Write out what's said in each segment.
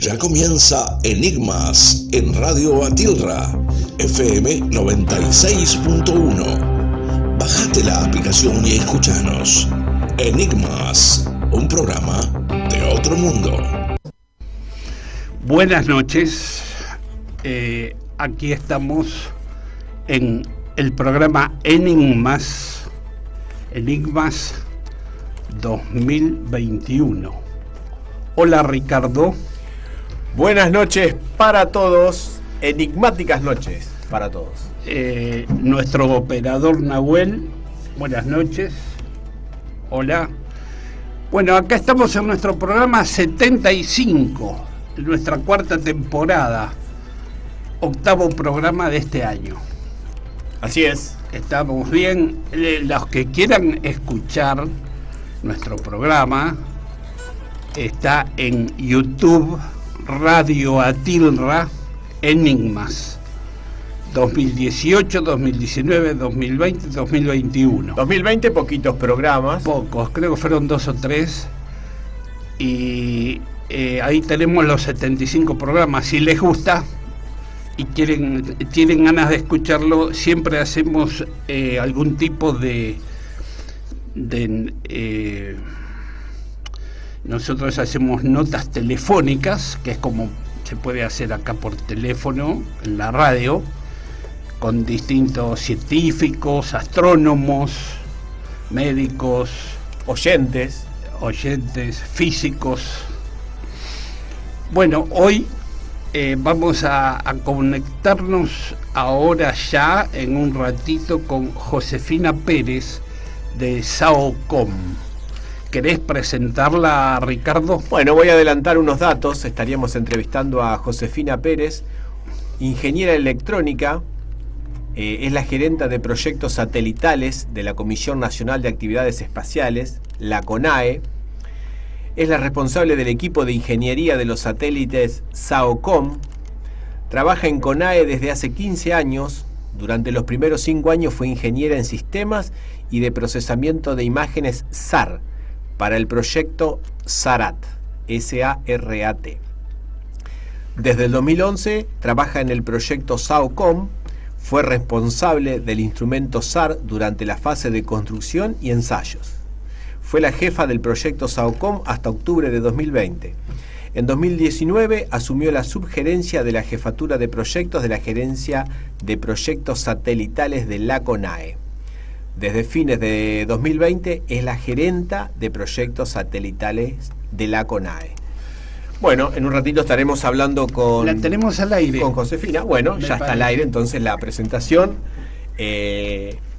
Ya comienza Enigmas en Radio Atilra, FM 96.1. Bájate la aplicación y escúchanos. Enigmas, un programa de otro mundo. Buenas noches. Aquí estamos en el programa Enigmas 2021. Hola, Ricardo. Buenas noches para todos, enigmáticas noches para todos. Nuestro operador Nahuel, buenas noches. Hola. Bueno, acá estamos en nuestro programa 75, nuestra cuarta temporada, octavo programa de este año. Así es. Estamos bien. Los que quieran escuchar nuestro programa, está en YouTube, Radio Atilra, Enigmas 2018, 2019, 2020, 2021. 2020 poquitos programas. Pocos, creo que fueron 2 o 3. Y ahí tenemos los 75 programas. Si les gusta y tienen ganas de escucharlo, siempre hacemos algún tipo de nosotros hacemos notas telefónicas, que es como se puede hacer acá por teléfono, en la radio, con distintos científicos, astrónomos, médicos, oyentes, físicos. Bueno, hoy vamos a conectarnos ahora ya en un ratito con Josefina Pérez de SAOCOM. ¿Querés presentarla, Ricardo? Bueno, voy a adelantar unos datos. Estaríamos entrevistando a Josefina Pérez, ingeniera electrónica, es la gerenta de proyectos satelitales de la Comisión Nacional de Actividades Espaciales, la CONAE. Es la responsable del equipo de ingeniería de los satélites SAOCOM. Trabaja en CONAE desde hace 15 años. Durante los primeros 5 años fue ingeniera en sistemas y de procesamiento de imágenes SAR, para el proyecto SARAT, S-A-R-A-T. Desde el 2011 trabaja en el proyecto SAOCOM, fue responsable del instrumento SAR durante la fase de construcción y ensayos. Fue la jefa del proyecto SAOCOM hasta octubre de 2020. En 2019 asumió la subgerencia de la jefatura de proyectos de la Gerencia de Proyectos Satelitales de la CONAE. Desde fines de 2020 es la gerenta de proyectos satelitales de la CONAE. Bueno, en un ratito estaremos hablando con... La tenemos al aire. Con Josefina. Bueno, ya está al aire, entonces la presentación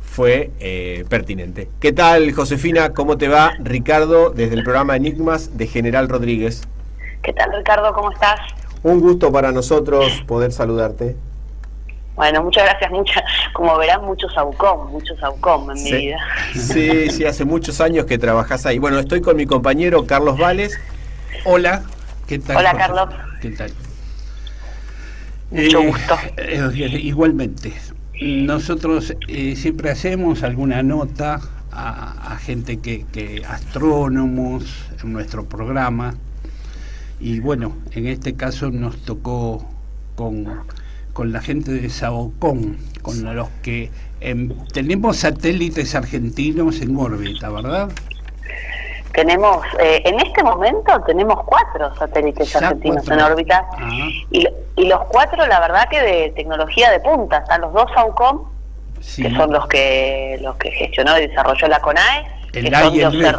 fue pertinente. ¿Qué tal, Josefina? ¿Cómo te va? Ricardo, desde el programa Enigmas de General Rodríguez. ¿Qué tal, Ricardo? ¿Cómo estás? Un gusto para nosotros poder saludarte. Bueno, muchas gracias. Como verán, mucho SAOCOM en mi vida. Sí, hace muchos años que trabajás ahí. Bueno, estoy con mi compañero Carlos Vales. Hola, ¿qué tal? Hola, Carlos. ¿Qué tal? Mucho gusto. Igualmente. Nosotros siempre hacemos alguna nota a gente que astrónomos en nuestro programa. Y bueno, en este caso nos tocó con la gente de SAOCOM, con los que tenemos satélites argentinos en órbita, ¿verdad? Tenemos, en este momento tenemos 4 satélites argentinos en órbita. Y los 4, la verdad que de tecnología de punta. Están los 2 SAOCOM, sí, que son los que gestionó y desarrolló la CONAE. El A y el B.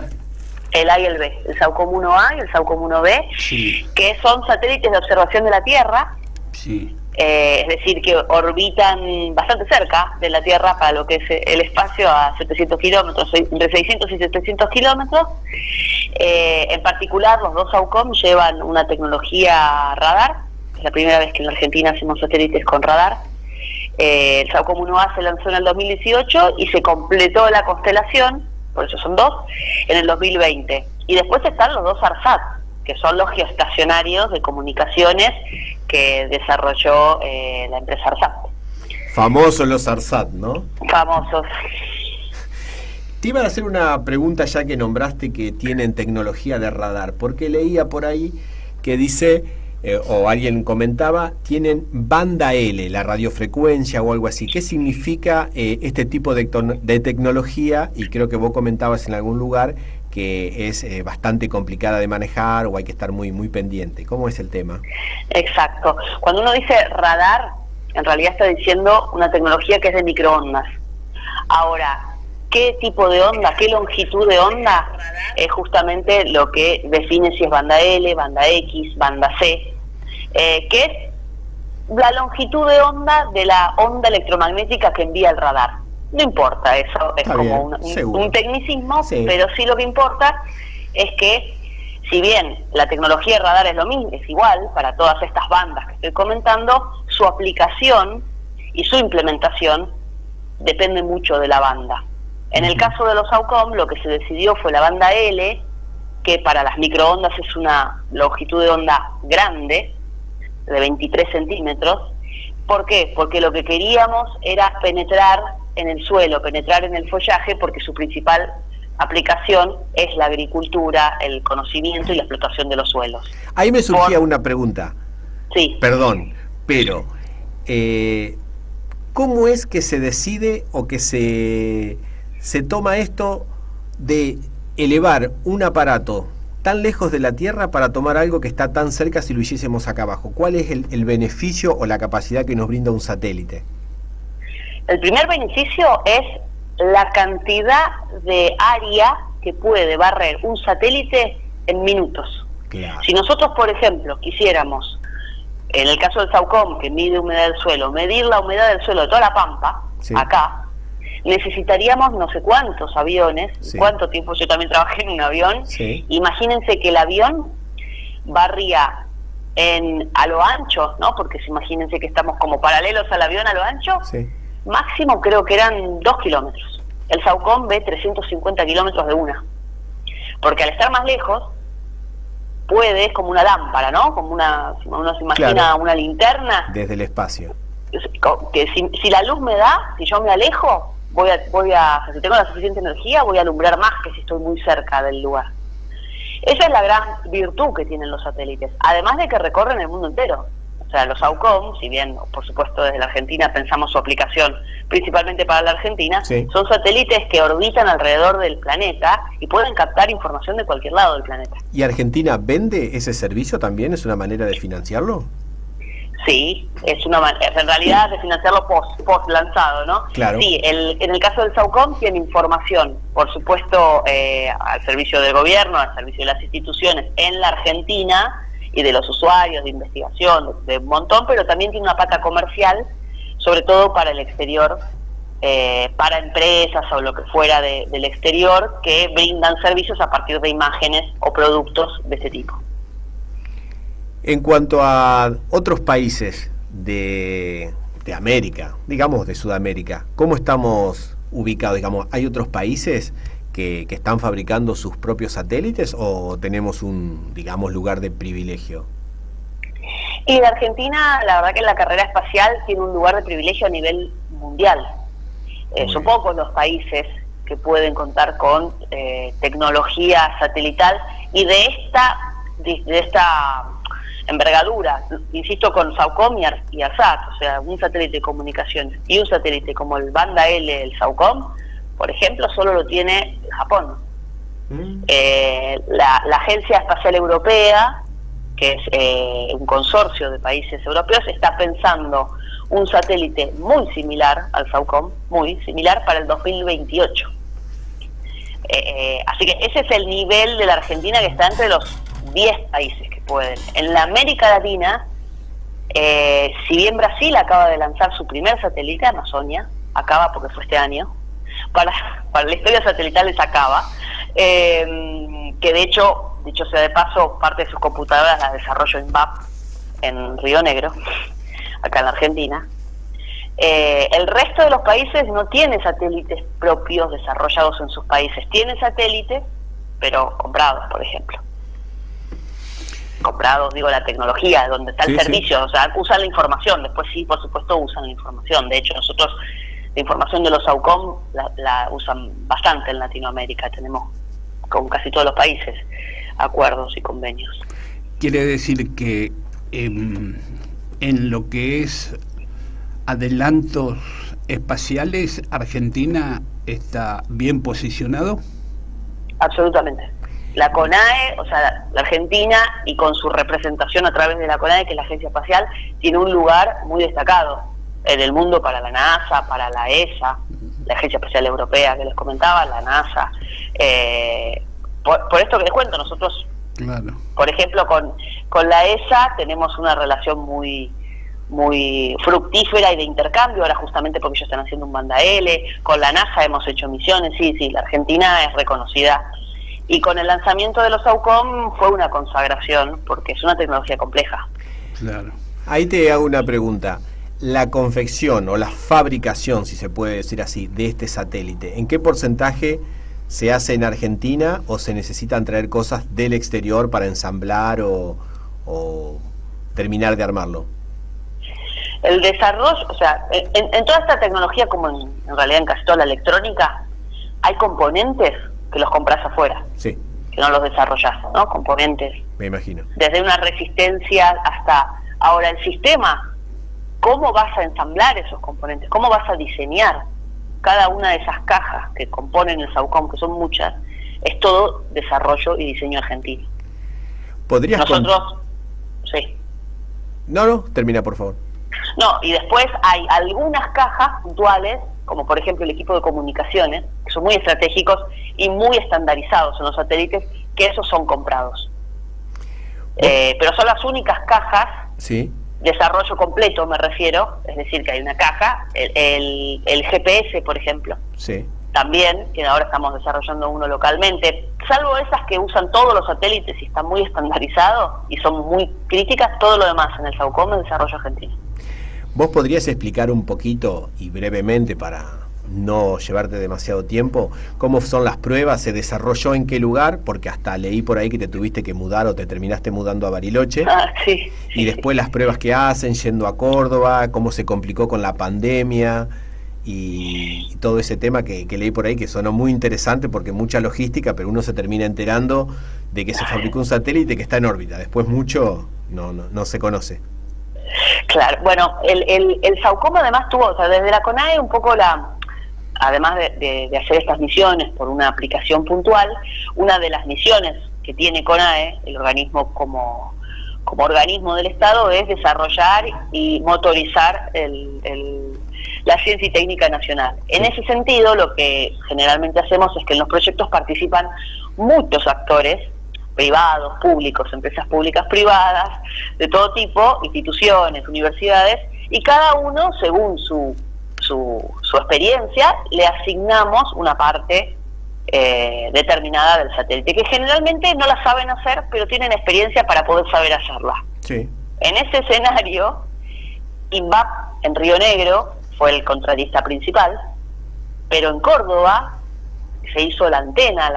El A y el B, el SAOCOM 1A y el SAOCOM 1B, sí, que son satélites de observación de la Tierra. Sí. Es decir, que orbitan bastante cerca de la Tierra para lo que es el espacio, a 700 kilómetros, entre 600 y 700 kilómetros. En particular, los 2 SAOCOM llevan una tecnología radar. Es la primera vez que en la Argentina hacemos satélites con radar. El SAOCOM 1A se lanzó en el 2018 y se completó la constelación, por eso son 2, en el 2020. Y después están los 2 ARSAT, que son los geoestacionarios de comunicaciones que desarrolló la empresa ARSAT. Famosos los ARSAT, ¿no? Famosos. Te iba a hacer una pregunta ya que nombraste que tienen tecnología de radar, porque leía por ahí que dice o alguien comentaba, tienen banda L, la radiofrecuencia o algo así. ¿Qué significa este tipo de tecnología? Y creo que vos comentabas en algún lugar que es bastante complicada de manejar o hay que estar muy, muy pendiente. ¿Cómo es el tema? Exacto. Cuando uno dice radar, en realidad está diciendo una tecnología que es de microondas. Ahora, ¿qué tipo de onda, qué longitud de onda? Es justamente lo que define si es banda L, banda X, banda C, que es la longitud de onda de la onda electromagnética que envía el radar. No importa, eso es como un tecnicismo, sí. Pero sí lo que importa es que, si bien la tecnología de radar es lo mismo, es igual para todas estas bandas que estoy comentando, su aplicación y su implementación depende mucho de la banda. En el caso de los AUCOM, lo que se decidió fue la banda L, que para las microondas es una longitud de onda grande, de 23 centímetros. ¿Por qué? Porque lo que queríamos era penetrar en el suelo, penetrar en el follaje, porque su principal aplicación es la agricultura, el conocimiento y la explotación de los suelos. Ahí me surgía una pregunta. Sí. Perdón, pero ¿cómo es que se decide o que se toma esto de elevar un aparato tan lejos de la Tierra para tomar algo que está tan cerca si lo hiciésemos acá abajo? ¿Cuál es el beneficio o la capacidad que nos brinda un satélite? El primer beneficio es la cantidad de área que puede barrer un satélite en minutos. Claro. Si nosotros, por ejemplo, quisiéramos, en el caso del SAUCOM, que mide humedad del suelo, medir la humedad del suelo de toda la Pampa, sí, acá, necesitaríamos no sé cuántos aviones, sí, cuánto tiempo. Yo también trabajé en un avión, sí. Imagínense que el avión barría a lo ancho, ¿no? Porque imagínense que estamos como paralelos al avión a lo ancho, sí, máximo creo que eran 2 kilómetros. El SAUCOM ve 350 kilómetros de una, porque al estar más lejos puede, como una lámpara, ¿no? Como uno se imagina, claro, una linterna desde el espacio, que si la luz me da, si yo me alejo, si tengo la suficiente energía, voy a alumbrar más que si estoy muy cerca del lugar. Esa es la gran virtud que tienen los satélites, además de que recorren el mundo entero. O sea, los AUCOM, si bien, por supuesto, desde la Argentina pensamos su aplicación principalmente para la Argentina, sí, son satélites que orbitan alrededor del planeta y pueden captar información de cualquier lado del planeta. ¿Y Argentina vende ese servicio también? ¿Es una manera de financiarlo? Sí, es una manera, en realidad, de financiarlo post lanzado, ¿no? Claro. Sí, en el caso del SAUCOM tiene información, por supuesto, al servicio del gobierno, al servicio de las instituciones en la Argentina y de los usuarios, de investigación, de un montón, pero también tiene una pata comercial, sobre todo para el exterior, para empresas o lo que fuera del exterior, que brindan servicios a partir de imágenes o productos de este tipo. En cuanto a otros países de América, digamos de Sudamérica, ¿cómo estamos ubicados? Digamos, ¿hay otros países que están fabricando sus propios satélites o tenemos un, digamos, lugar de privilegio? Y la Argentina, la verdad que la carrera espacial tiene un lugar de privilegio a nivel mundial. Son pocos los países que pueden contar con tecnología satelital y de esta envergadura, insisto, con SAUCOM y ARSAT, o sea, un satélite de comunicaciones y un satélite como el banda L, el SAUCOM, por ejemplo, solo lo tiene Japón. La Agencia Espacial Europea, que es un consorcio de países europeos, está pensando un satélite muy similar al SAUCOM, muy similar para el 2028. Así que ese es el nivel de la Argentina, que está entre los 10 países que pueden. En la América Latina, si bien Brasil acaba de lanzar su primer satélite, Amazonia, acaba porque fue este año, para la historia satelital les acaba, que de hecho sea de paso, parte de sus computadoras las desarrolló INVAP en Río Negro, acá en la Argentina. El resto de los países no tiene satélites propios desarrollados en sus países, tiene satélites, pero comprados, por ejemplo. Comprados, digo, la tecnología, donde está el servicio, sí. O sea, usan la información, después sí, por supuesto, usan la información. De hecho, nosotros la información de los SAUCOM la usan bastante en Latinoamérica, tenemos con casi todos los países acuerdos y convenios. Quiere decir que en lo que es adelantos espaciales, Argentina está bien posicionado. Absolutamente. La CONAE, o sea, la Argentina, y con su representación a través de la CONAE, que es la Agencia Espacial, tiene un lugar muy destacado en el mundo para la NASA, para la ESA, la Agencia Espacial Europea que les comentaba, la NASA. Por esto que les cuento, nosotros, Claro. por ejemplo, con la ESA tenemos una relación muy fructífera y de intercambio, ahora justamente porque ellos están haciendo un banda L. Con la NASA hemos hecho misiones, sí, la Argentina es reconocida. Y con el lanzamiento de los SAOCOM fue una consagración, porque es una tecnología compleja. Claro. Ahí te hago una pregunta. La confección o la fabricación, si se puede decir así, de este satélite, ¿en qué porcentaje se hace en Argentina o se necesitan traer cosas del exterior para ensamblar o terminar de armarlo? El desarrollo, o sea, en toda esta tecnología, como en realidad en casi toda la electrónica, hay componentes que los compras afuera, Sí, que no los desarrollas, ¿no? Componentes. me imagino. Desde una resistencia hasta ahora el sistema. ¿Cómo vas a ensamblar esos componentes? ¿Cómo vas a diseñar cada una de esas cajas que componen el SAOCOM, que son muchas? Es todo desarrollo y diseño argentino. ¿Podrías Nosotros, sí. No, termina por favor. No, y después hay algunas cajas puntuales, como por ejemplo el equipo de comunicaciones, que son muy estratégicos y muy estandarizados en los satélites, que esos son comprados. Pero son las únicas cajas, Sí, desarrollo completo me refiero, es decir, que hay una caja, el GPS, por ejemplo, sí. también, que ahora estamos desarrollando uno localmente, salvo esas que usan todos los satélites y están muy estandarizados y son muy críticas, todo lo demás en el SAOCOM es desarrollo argentino. ¿Vos podrías explicar un poquito y brevemente, para no llevarte demasiado tiempo, cómo son las pruebas? ¿Se desarrolló en qué lugar? Porque hasta leí por ahí que te tuviste que mudar o te terminaste mudando a Bariloche. Sí. Y después las pruebas que hacen yendo a Córdoba, cómo se complicó con la pandemia y todo ese tema que leí por ahí, que sonó muy interesante porque mucha logística, pero uno se termina enterando de que se fabricó un satélite que está en órbita. Después mucho no se conoce. Claro, bueno, el SAOCOM además tuvo, o sea, desde la CONAE un poco además de hacer estas misiones por una aplicación puntual, una de las misiones que tiene CONAE, el organismo como organismo del Estado, es desarrollar y motorizar la ciencia y técnica nacional. En ese sentido, lo que generalmente hacemos es que en los proyectos participan muchos actores, privados, públicos, empresas públicas, privadas, de todo tipo, instituciones, universidades, y cada uno, según su experiencia, le asignamos una parte determinada del satélite, que generalmente no la saben hacer, pero tienen experiencia para poder saber hacerla. Sí. En ese escenario, INVAP en Río Negro fue el contratista principal, pero en Córdoba se hizo la antena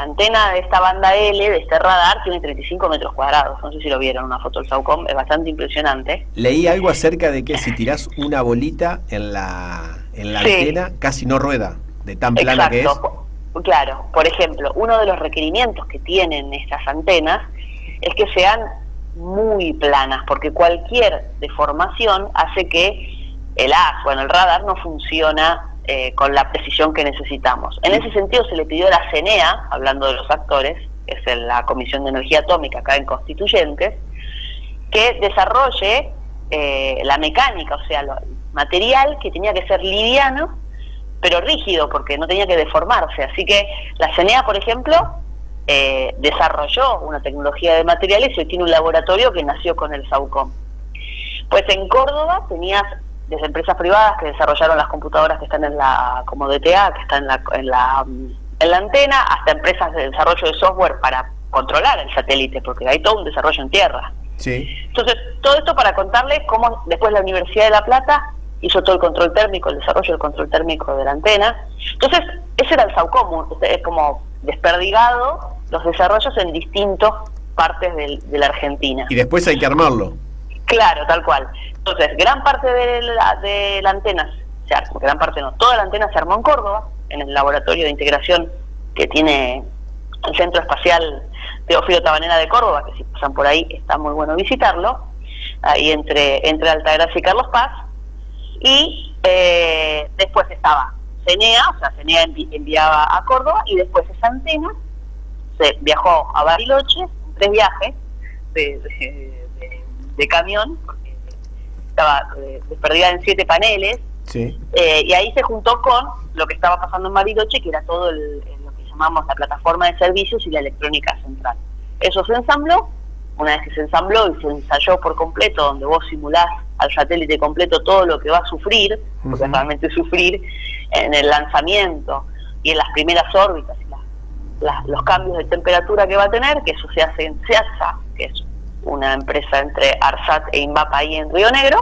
de esta banda L, de este radar, tiene 35 metros cuadrados, no sé si lo vieron, una foto del SAOCOM, es bastante impresionante. Leí algo acerca de que si tirás una bolita en la Sí. antena, casi no rueda, de tan plana que es. Claro, por ejemplo, uno de los requerimientos que tienen estas antenas es que sean muy planas, porque cualquier deformación hace que el radar no funciona con la precisión que necesitamos. En ese sentido se le pidió a la CENEA, hablando de los actores, que es la Comisión de Energía Atómica acá en Constituyentes, que desarrolle la mecánica, o sea, el material que tenía que ser liviano, pero rígido, porque no tenía que deformarse. Así que la CENEA, por ejemplo, desarrolló una tecnología de materiales y hoy tiene un laboratorio que nació con el SAOCOM. Pues en Córdoba tenías desde empresas privadas que desarrollaron las computadoras que están como DTA, que están en la antena, hasta empresas de desarrollo de software para controlar el satélite, porque hay todo un desarrollo en tierra. Sí. Entonces, todo esto para contarles cómo después la Universidad de La Plata hizo todo el control térmico, el desarrollo del control térmico de la antena. Entonces, ese era el SAOCOM, es como desperdigado los desarrollos en distintas partes de la Argentina. Y después hay que armarlo. Claro, tal cual. Entonces, gran parte de la antena, gran parte no, toda la antena se armó en Córdoba, en el laboratorio de integración que tiene el Centro Espacial Teófilo Tabanera de Córdoba, que si pasan por ahí está muy bueno visitarlo. ahí entre Altagracia y Carlos Paz, y después estaba CENEA, o sea, CENEA enviaba a Córdoba, y después esa antena se viajó a Bariloche, 3 viajes de camión, porque estaba desperdida en 7 paneles, Sí. y ahí se juntó con lo que estaba pasando en Bariloche, que era todo lo que llamamos la plataforma de servicios y la electrónica central. Eso se ensambló. Una vez que se ensambló y se ensayó por completo, donde vos simulás al satélite completo todo lo que va a sufrir, porque realmente sufrir en el lanzamiento y en las primeras órbitas, y los cambios de temperatura que va a tener, que eso se hace en SEASA, que es una empresa entre ARSAT e INVAP ahí en Río Negro.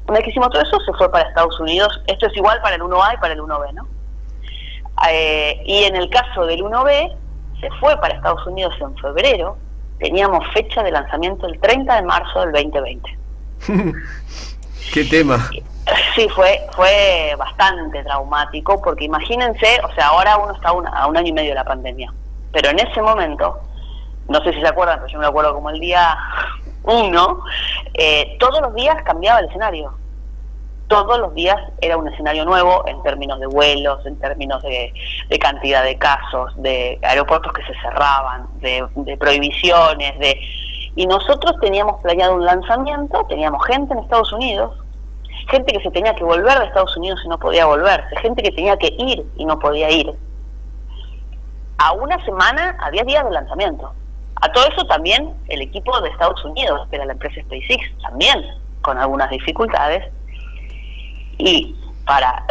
Una vez que hicimos todo eso, se fue para Estados Unidos. Esto es igual para el 1A y para el 1B, ¿no? Y en el caso del 1B, se fue para Estados Unidos en febrero. Teníamos fecha de lanzamiento el 30 de marzo del 2020. ¿Qué tema? Sí, fue bastante traumático, porque imagínense, o sea, ahora uno está a un año y medio de la pandemia, pero en ese momento, no sé si se acuerdan, pero yo me acuerdo como el día 1, todos los días cambiaba el escenario. Todos los días era un escenario nuevo en términos de vuelos, en términos de cantidad de casos, de aeropuertos que se cerraban, de prohibiciones, y nosotros teníamos planeado un lanzamiento, teníamos gente en Estados Unidos, gente que se tenía que volver de Estados Unidos y no podía volverse, gente que tenía que ir y no podía ir. A una semana, a 10 días del lanzamiento. A todo eso también el equipo de Estados Unidos, que era la empresa SpaceX, también con algunas dificultades. Y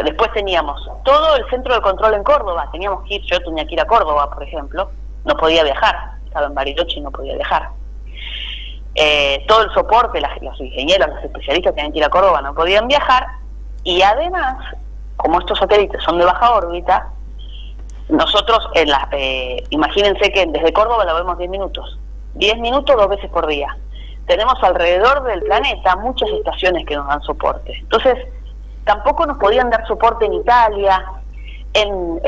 después teníamos todo el centro de control en Córdoba, yo tenía que ir a Córdoba, por ejemplo, no podía viajar, estaba en Bariloche y no podía viajar. Todo el soporte, los ingenieros, los especialistas tenían que ir a Córdoba, no podían viajar, y además, como estos satélites son de baja órbita, nosotros, imagínense que desde Córdoba lo vemos 10 minutos 2 veces por día. Tenemos alrededor del planeta muchas estaciones que nos dan soporte. Entonces, tampoco nos podían dar soporte en Italia, en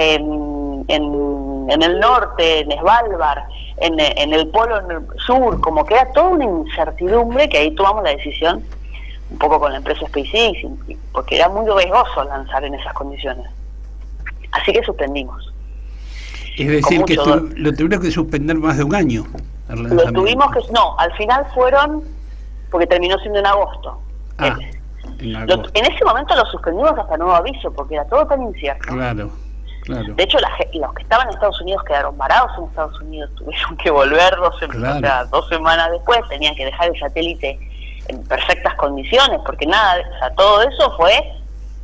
el norte, en Svalbard, en el polo sur, como que era toda una incertidumbre, que ahí tomamos la decisión, un poco con la empresa SpaceX, porque era muy riesgoso lanzar en esas condiciones. Así que suspendimos. Es decir, que lo tuvieron que suspender más de un año. Lo tuvimos que... No, al final fueron... Porque terminó siendo en agosto. En ese momento lo suspendimos hasta nuevo aviso, porque era todo tan incierto. Claro. De hecho, los que estaban en Estados Unidos quedaron varados en Estados Unidos, tuvieron que volver 2 semanas después, tenían que dejar el satélite en perfectas condiciones, porque todo eso fue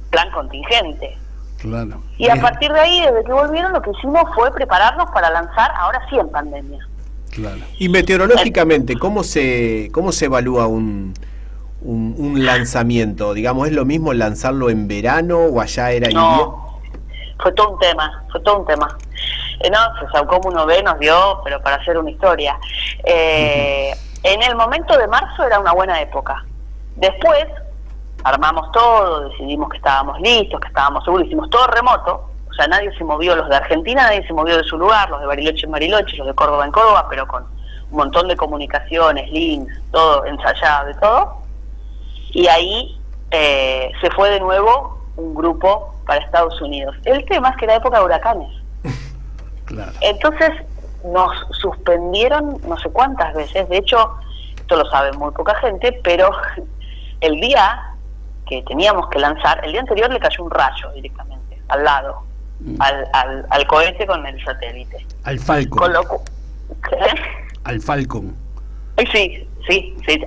plan contingente. Claro. Y a partir de ahí, desde que volvieron, lo que hicimos fue prepararnos para lanzar, ahora sí en pandemia. Claro. Y meteorológicamente, ¿cómo se evalúa un lanzamiento? Digamos, ¿es lo mismo lanzarlo en verano o allá era invierno? Fue todo un tema. Se sacó como 1B, nos dio, pero para hacer una historia. En el momento de marzo era una buena época. Después armamos todo, decidimos que estábamos listos, que estábamos seguros, hicimos todo remoto, o sea, nadie se movió, los de Argentina nadie se movió de su lugar, los de Bariloche en Bariloche, los de Córdoba en Córdoba, pero con un montón de comunicaciones, links, todo ensayado de todo. Y ahí se fue de nuevo un grupo para Estados Unidos. El tema es que era época de huracanes. Claro. Entonces nos suspendieron no sé cuántas veces. De hecho, esto lo sabe muy poca gente, pero el día que teníamos que lanzar, el día anterior le cayó un rayo directamente al lado, al cohete con el satélite. Al Falcon. Al Falcon. Sí,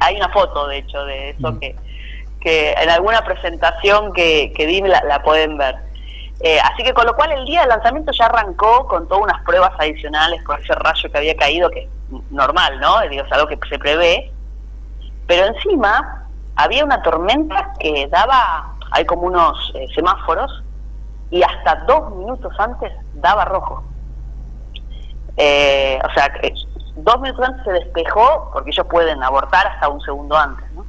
hay una foto de hecho de eso que en alguna presentación que di la pueden ver. Así que con lo cual el día del lanzamiento ya arrancó con todas unas pruebas adicionales por ese rayo que había caído, que es normal, ¿no? Es algo que se prevé. Pero encima había una tormenta que hay como unos semáforos, y hasta 2 minutos antes daba rojo. O sea, 2 minutos antes se despejó, porque ellos pueden abortar hasta un segundo antes, ¿no?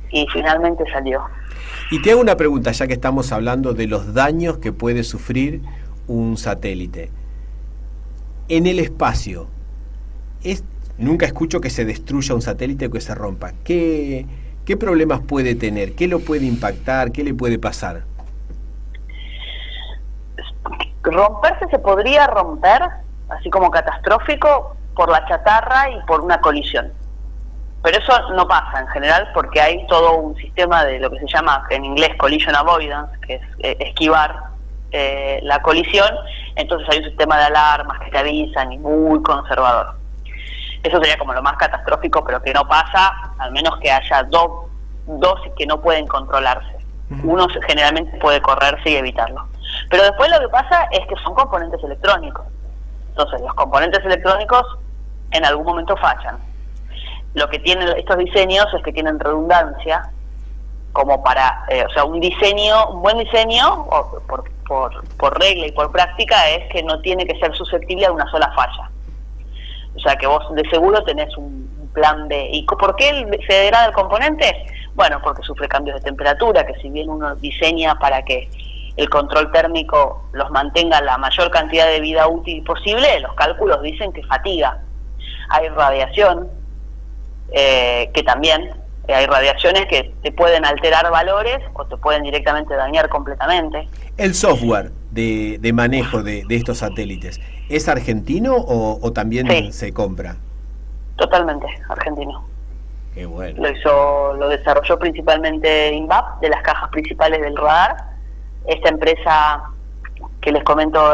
Y finalmente salió. Y te hago una pregunta, ya que estamos hablando de los daños que puede sufrir un satélite. En el espacio, nunca escucho que se destruya un satélite o que se rompa. ¿Qué problemas puede tener? ¿Qué lo puede impactar? ¿Qué le puede pasar? Romperse se podría romper, así como catastrófico, por la chatarra y por una colisión. Pero eso no pasa en general porque hay todo un sistema de lo que se llama en inglés collision avoidance, que es esquivar la colisión. Entonces hay un sistema de alarmas que te avisan y muy conservador. Eso sería como lo más catastrófico, pero que no pasa, al menos que haya dos que no pueden controlarse. Uno generalmente puede correrse y evitarlo. Pero después lo que pasa es que son componentes electrónicos. Entonces los componentes electrónicos en algún momento fallan. Lo que tienen estos diseños es que tienen redundancia, como para, un buen diseño, por regla y por práctica, es que no tiene que ser susceptible a una sola falla. O sea que vos de seguro tenés un plan B. ¿Y por qué se degrada el componente? Bueno, porque sufre cambios de temperatura, que si bien uno diseña para que el control térmico los mantenga la mayor cantidad de vida útil posible, los cálculos dicen que fatiga. Hay radiación, que también hay radiaciones que te pueden alterar valores o te pueden directamente dañar completamente. ¿El software de manejo de estos satélites es argentino o también sí, se compra? Totalmente argentino. Qué bueno. Lo desarrolló principalmente INVAP, de las cajas principales del radar. Esta empresa que les comento,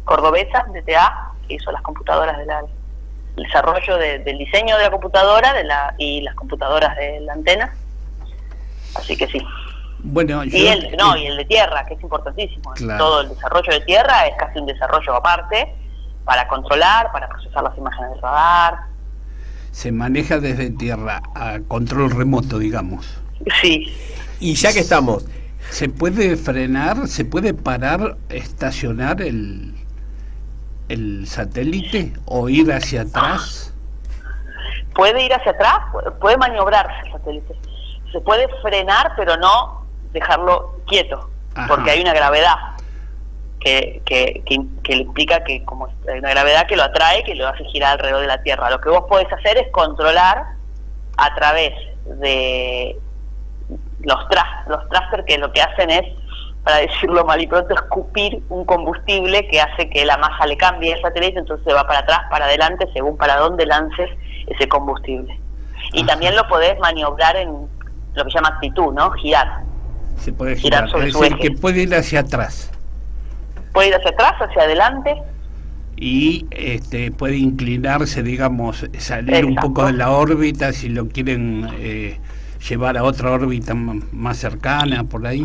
cordobesa, DTA, que hizo las computadoras el desarrollo del diseño de la computadora y las computadoras de la antena. Así que sí. Bueno, y el de tierra, que es importantísimo. Claro. Todo el desarrollo de tierra es casi un desarrollo aparte para controlar, para procesar las imágenes del radar. Se maneja desde tierra a control remoto, digamos. Sí. Y ya que estamos, ¿se puede frenar, se puede parar, estacionar el satélite o ir hacia atrás? Puede ir hacia atrás, puede maniobrarse el satélite. Se puede frenar, pero no dejarlo quieto. Ajá. Porque hay una gravedad que le implica que, como hay una gravedad que lo atrae, que lo hace girar alrededor de la Tierra. Lo que vos podés hacer es controlar a través de los thrusters, que lo que hacen es, para decirlo mal y pronto, escupir un combustible que hace que la masa le cambie al satélite, entonces se va para atrás, para adelante, según para dónde lances ese combustible. Y Ajá. también lo podés maniobrar en lo que se llama actitud, ¿no? Girar. Se puede girar sobre su eje. Que puede ir hacia atrás. Puede ir hacia atrás, hacia adelante. Y puede inclinarse, digamos, salir Exacto. un poco de la órbita si lo quieren llevar a otra órbita más cercana, por ahí.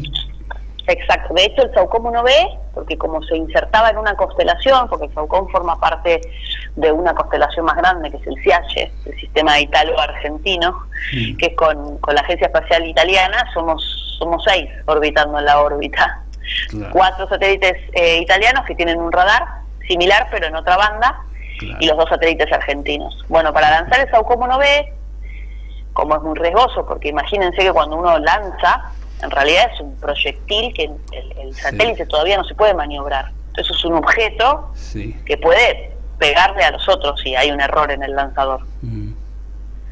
Exacto. De hecho, el SAOCOM 1B, porque como se insertaba en una constelación, porque el SAOCOM forma parte de una constelación más grande, que es el SIACHE, el sistema italo-argentino, que es con la Agencia Espacial Italiana, somos 6 orbitando en la órbita. Claro. 4 satélites italianos que tienen un radar similar, pero en otra banda, claro. y los 2 satélites argentinos. Bueno, para lanzar el SAOCOM 1B, como es muy riesgoso, porque imagínense que cuando uno lanza, en realidad es un proyectil que el satélite sí. todavía no se puede maniobrar. Entonces es un objeto sí. que puede pegarle a los otros si hay un error en el lanzador.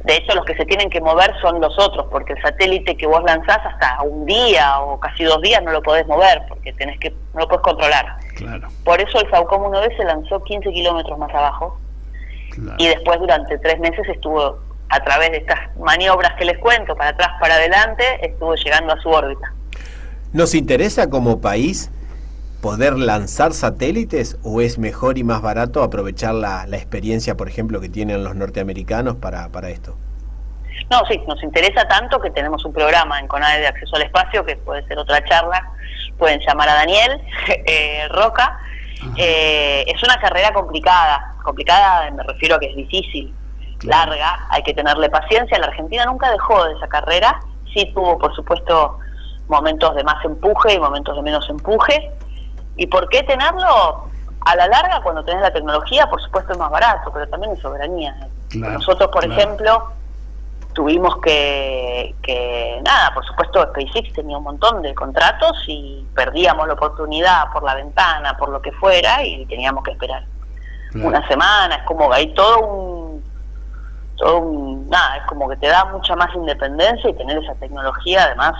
De hecho, los que se tienen que mover son los otros, porque el satélite que vos lanzás hasta un día o casi 2 días no lo podés mover, porque no lo podés controlar. Claro. Por eso el SAOCOM 1B se lanzó 15 kilómetros más abajo, claro. y después durante 3 meses estuvo, a través de estas maniobras que les cuento, para atrás, para adelante, estuvo llegando a su órbita. ¿Nos interesa como país poder lanzar satélites o es mejor y más barato aprovechar la experiencia, por ejemplo, que tienen los norteamericanos para esto? No, sí, nos interesa tanto que tenemos un programa en CONADE de acceso al espacio, que puede ser otra charla, pueden llamar a Daniel Roca. Es una carrera complicada me refiero a que es difícil, claro. larga, hay que tenerle paciencia. La Argentina nunca dejó de esa carrera, sí tuvo por supuesto momentos de más empuje y momentos de menos empuje. ¿Y por qué tenerlo? A la larga, cuando tenés la tecnología, por supuesto es más barato, pero también es soberanía. Claro, nosotros, por ejemplo, tuvimos que por supuesto SpaceX tenía un montón de contratos y perdíamos la oportunidad por la ventana, por lo que fuera, y teníamos que esperar una semana. Es como hay todo nada, es como que te da mucha más independencia, y tener esa tecnología además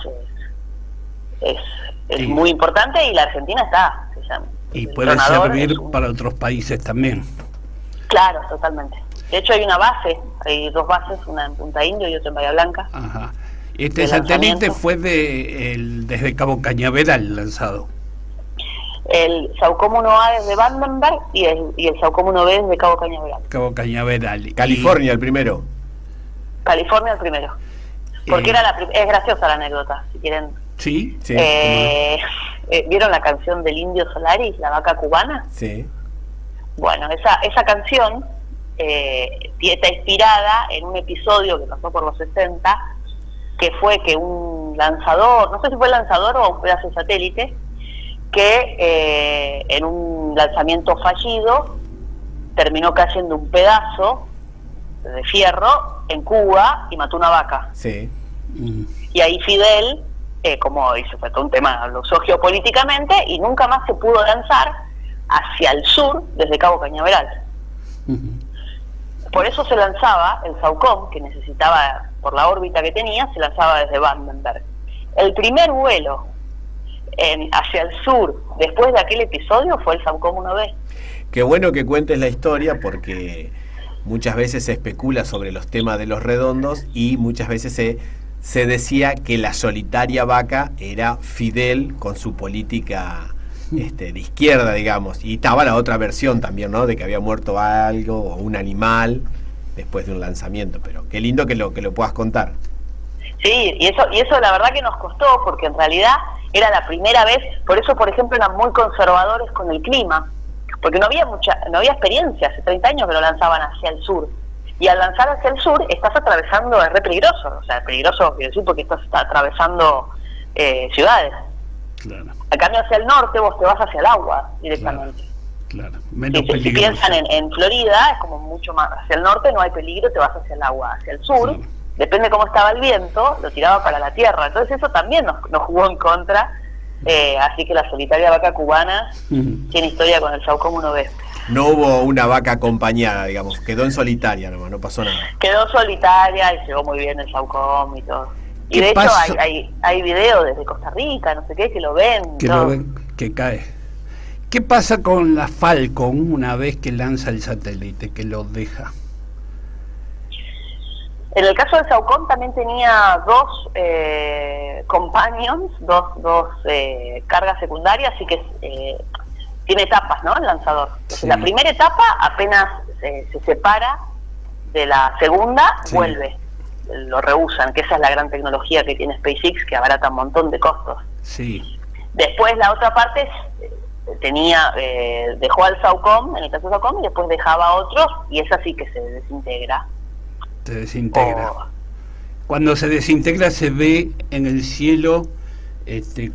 es Sí. muy importante, y la Argentina está. Y el puede tronador servir es para otros países también. Claro, totalmente. De hecho hay una base, hay 2 bases, una en Punta Indio y otra en Bahía Blanca. Ajá. Este De satélite lanzamiento. fue desde Cabo Cañaveral lanzado. El SAOCOM 1A desde Vandenberg y el SAOCOM 1B desde Cabo Cañaveral. Cabo Cañaveral. California el primero. California el primero. Porque Eh, es graciosa la anécdota, si quieren. Sí. Sí. ¿Vieron la canción del Indio Solari, La Vaca Cubana? Sí. Bueno, esa canción está inspirada en un episodio que pasó por los 60, que fue que un lanzador, no sé si fue el lanzador o un pedazo de satélite, que en un lanzamiento fallido terminó cayendo un pedazo de fierro en Cuba y mató una vaca. Sí. Mm. Y ahí Fidel, como hizo, fue todo un tema, lo usó geopolíticamente, y nunca más se pudo lanzar hacia el sur desde Cabo Cañaveral. Ujú. Por eso se lanzaba el SAOCOM, que necesitaba, por la órbita que tenía, se lanzaba desde Vandenberg. El primer vuelo hacia el sur, después de aquel episodio, fue el SAOCOM 1B. Qué bueno que cuentes la historia, porque muchas veces se especula sobre los temas de los redondos, y muchas veces se decía que la solitaria vaca era Fidel con su política de izquierda, digamos, y estaba la otra versión también, ¿no? De que había muerto algo o un animal después de un lanzamiento. Pero qué lindo que lo puedas contar. Sí, y eso la verdad que nos costó, porque en realidad era la primera vez. Por eso, por ejemplo, eran muy conservadores con el clima, porque no había experiencia. Hace 30 años que lo lanzaban hacia el sur, y al lanzar hacia el sur estás atravesando, es re peligroso, o sea, peligroso quiero decir, porque estás atravesando ciudades. Claro, A cambio, hacia el norte vos te vas hacia el agua directamente. claro. Menos Si peligroso. piensan en Florida, es como mucho más hacia el norte, no hay peligro, te vas hacia el agua. Hacia el sur, Claro. depende cómo estaba el viento, lo tiraba para la tierra. Entonces eso también nos jugó en contra. Así que la solitaria vaca cubana Ujú. tiene historia con el SAOCOM 1B. No hubo una vaca acompañada, digamos, quedó en solitaria nomás, no pasó nada. Quedó solitaria y llegó muy bien el SAOCOM y todo. Y ¿Qué de hecho pasa? hay videos desde Costa Rica, no sé qué, que lo ven. Que todo. lo ven, que cae. ¿Qué pasa con la Falcon una vez que lanza el satélite, que lo deja? En el caso del SAOCOM también tenía 2 companions, dos cargas secundarias, así que tiene etapas, ¿no? El lanzador. Entonces, Sí. la primera etapa, apenas se separa de la segunda, Sí. vuelve. Lo reusan, que esa es la gran tecnología que tiene SpaceX, que abarata un montón de costos. Sí. Después la otra parte dejó al SAOCOM, en el caso del SAOCOM, y después dejaba a otros, y esa sí que se desintegra. Se desintegra. O- Cuando se desintegra se ve en el cielo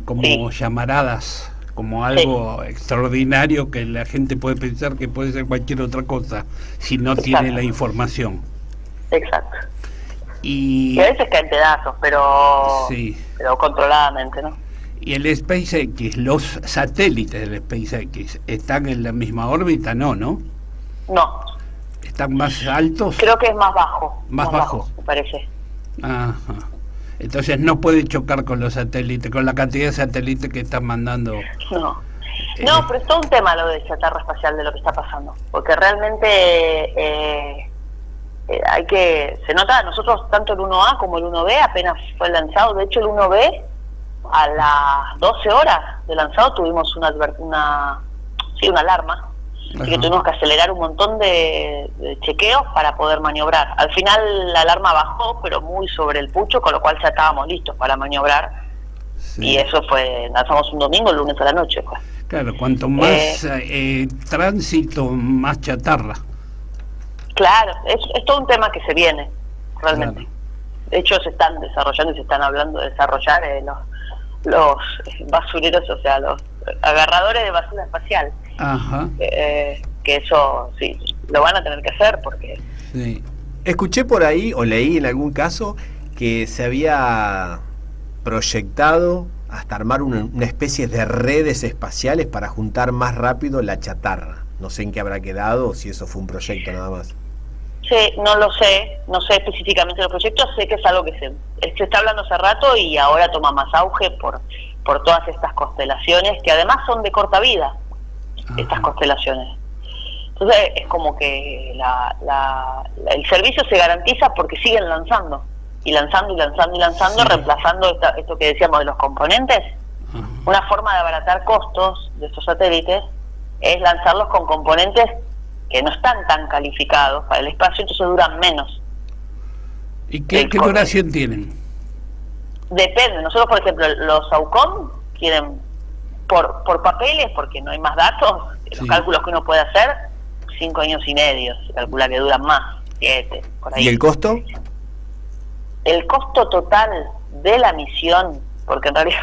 como Sí. llamaradas, como algo extraordinario que la gente puede pensar que puede ser cualquier otra cosa si no tiene Exacto. la información. Exacto. Y, Y a veces caen pedazos, pero sí. pero controladamente, ¿no? Y el SpaceX, los satélites del SpaceX, ¿están en la misma órbita? No, ¿no? No, ¿Están más altos? creo que es más bajo. Más bajo. Me parece. Ajá. Entonces no puede chocar con los satélites, con la cantidad de satélites que están mandando. No. No, pero es todo un tema lo de chatarra espacial, de lo que está pasando. Porque realmente se nota, nosotros tanto el 1A como el 1B apenas fue lanzado. De hecho, el 1B a las 12 horas de lanzado tuvimos una alarma. Así que Ajá. tuvimos que acelerar un montón de chequeos para poder maniobrar. Al final la alarma bajó, pero muy sobre el pucho, con lo cual ya estábamos listos para maniobrar. Sí. Y eso lanzamos un domingo, el lunes a la noche. Pues. Claro, cuanto más tránsito, más chatarra. Claro, es todo un tema que se viene, realmente. Claro. De hecho, se están desarrollando y se están hablando de desarrollar los basureros, o sea, los agarradores de basura espacial. Ajá. Que eso sí, lo van a tener que hacer porque... Sí. Escuché por ahí, o leí en algún caso, que se había proyectado hasta armar una especie de redes espaciales para juntar más rápido la chatarra. No sé en qué habrá quedado, o si eso fue un proyecto nada más. Sí, no lo sé, no sé específicamente los proyectos, sé que es algo que se está hablando hace rato y ahora toma más auge por todas estas constelaciones, que además son de corta vida, estas constelaciones. Entonces es como que el servicio se garantiza porque siguen lanzando, y lanzando, sí, reemplazando esto que decíamos de los componentes. Una forma de abaratar costos de estos satélites es lanzarlos con componentes que no están tan calificados para el espacio, entonces duran menos. ¿Y qué duración tienen? Depende. Nosotros, por ejemplo, los SAOCOM quieren por papeles, porque no hay más datos, sí, los cálculos que uno puede hacer, 5 años y medio, se calcula que duran más, 7, por ahí. ¿Y el costo? El costo total de la misión, porque en realidad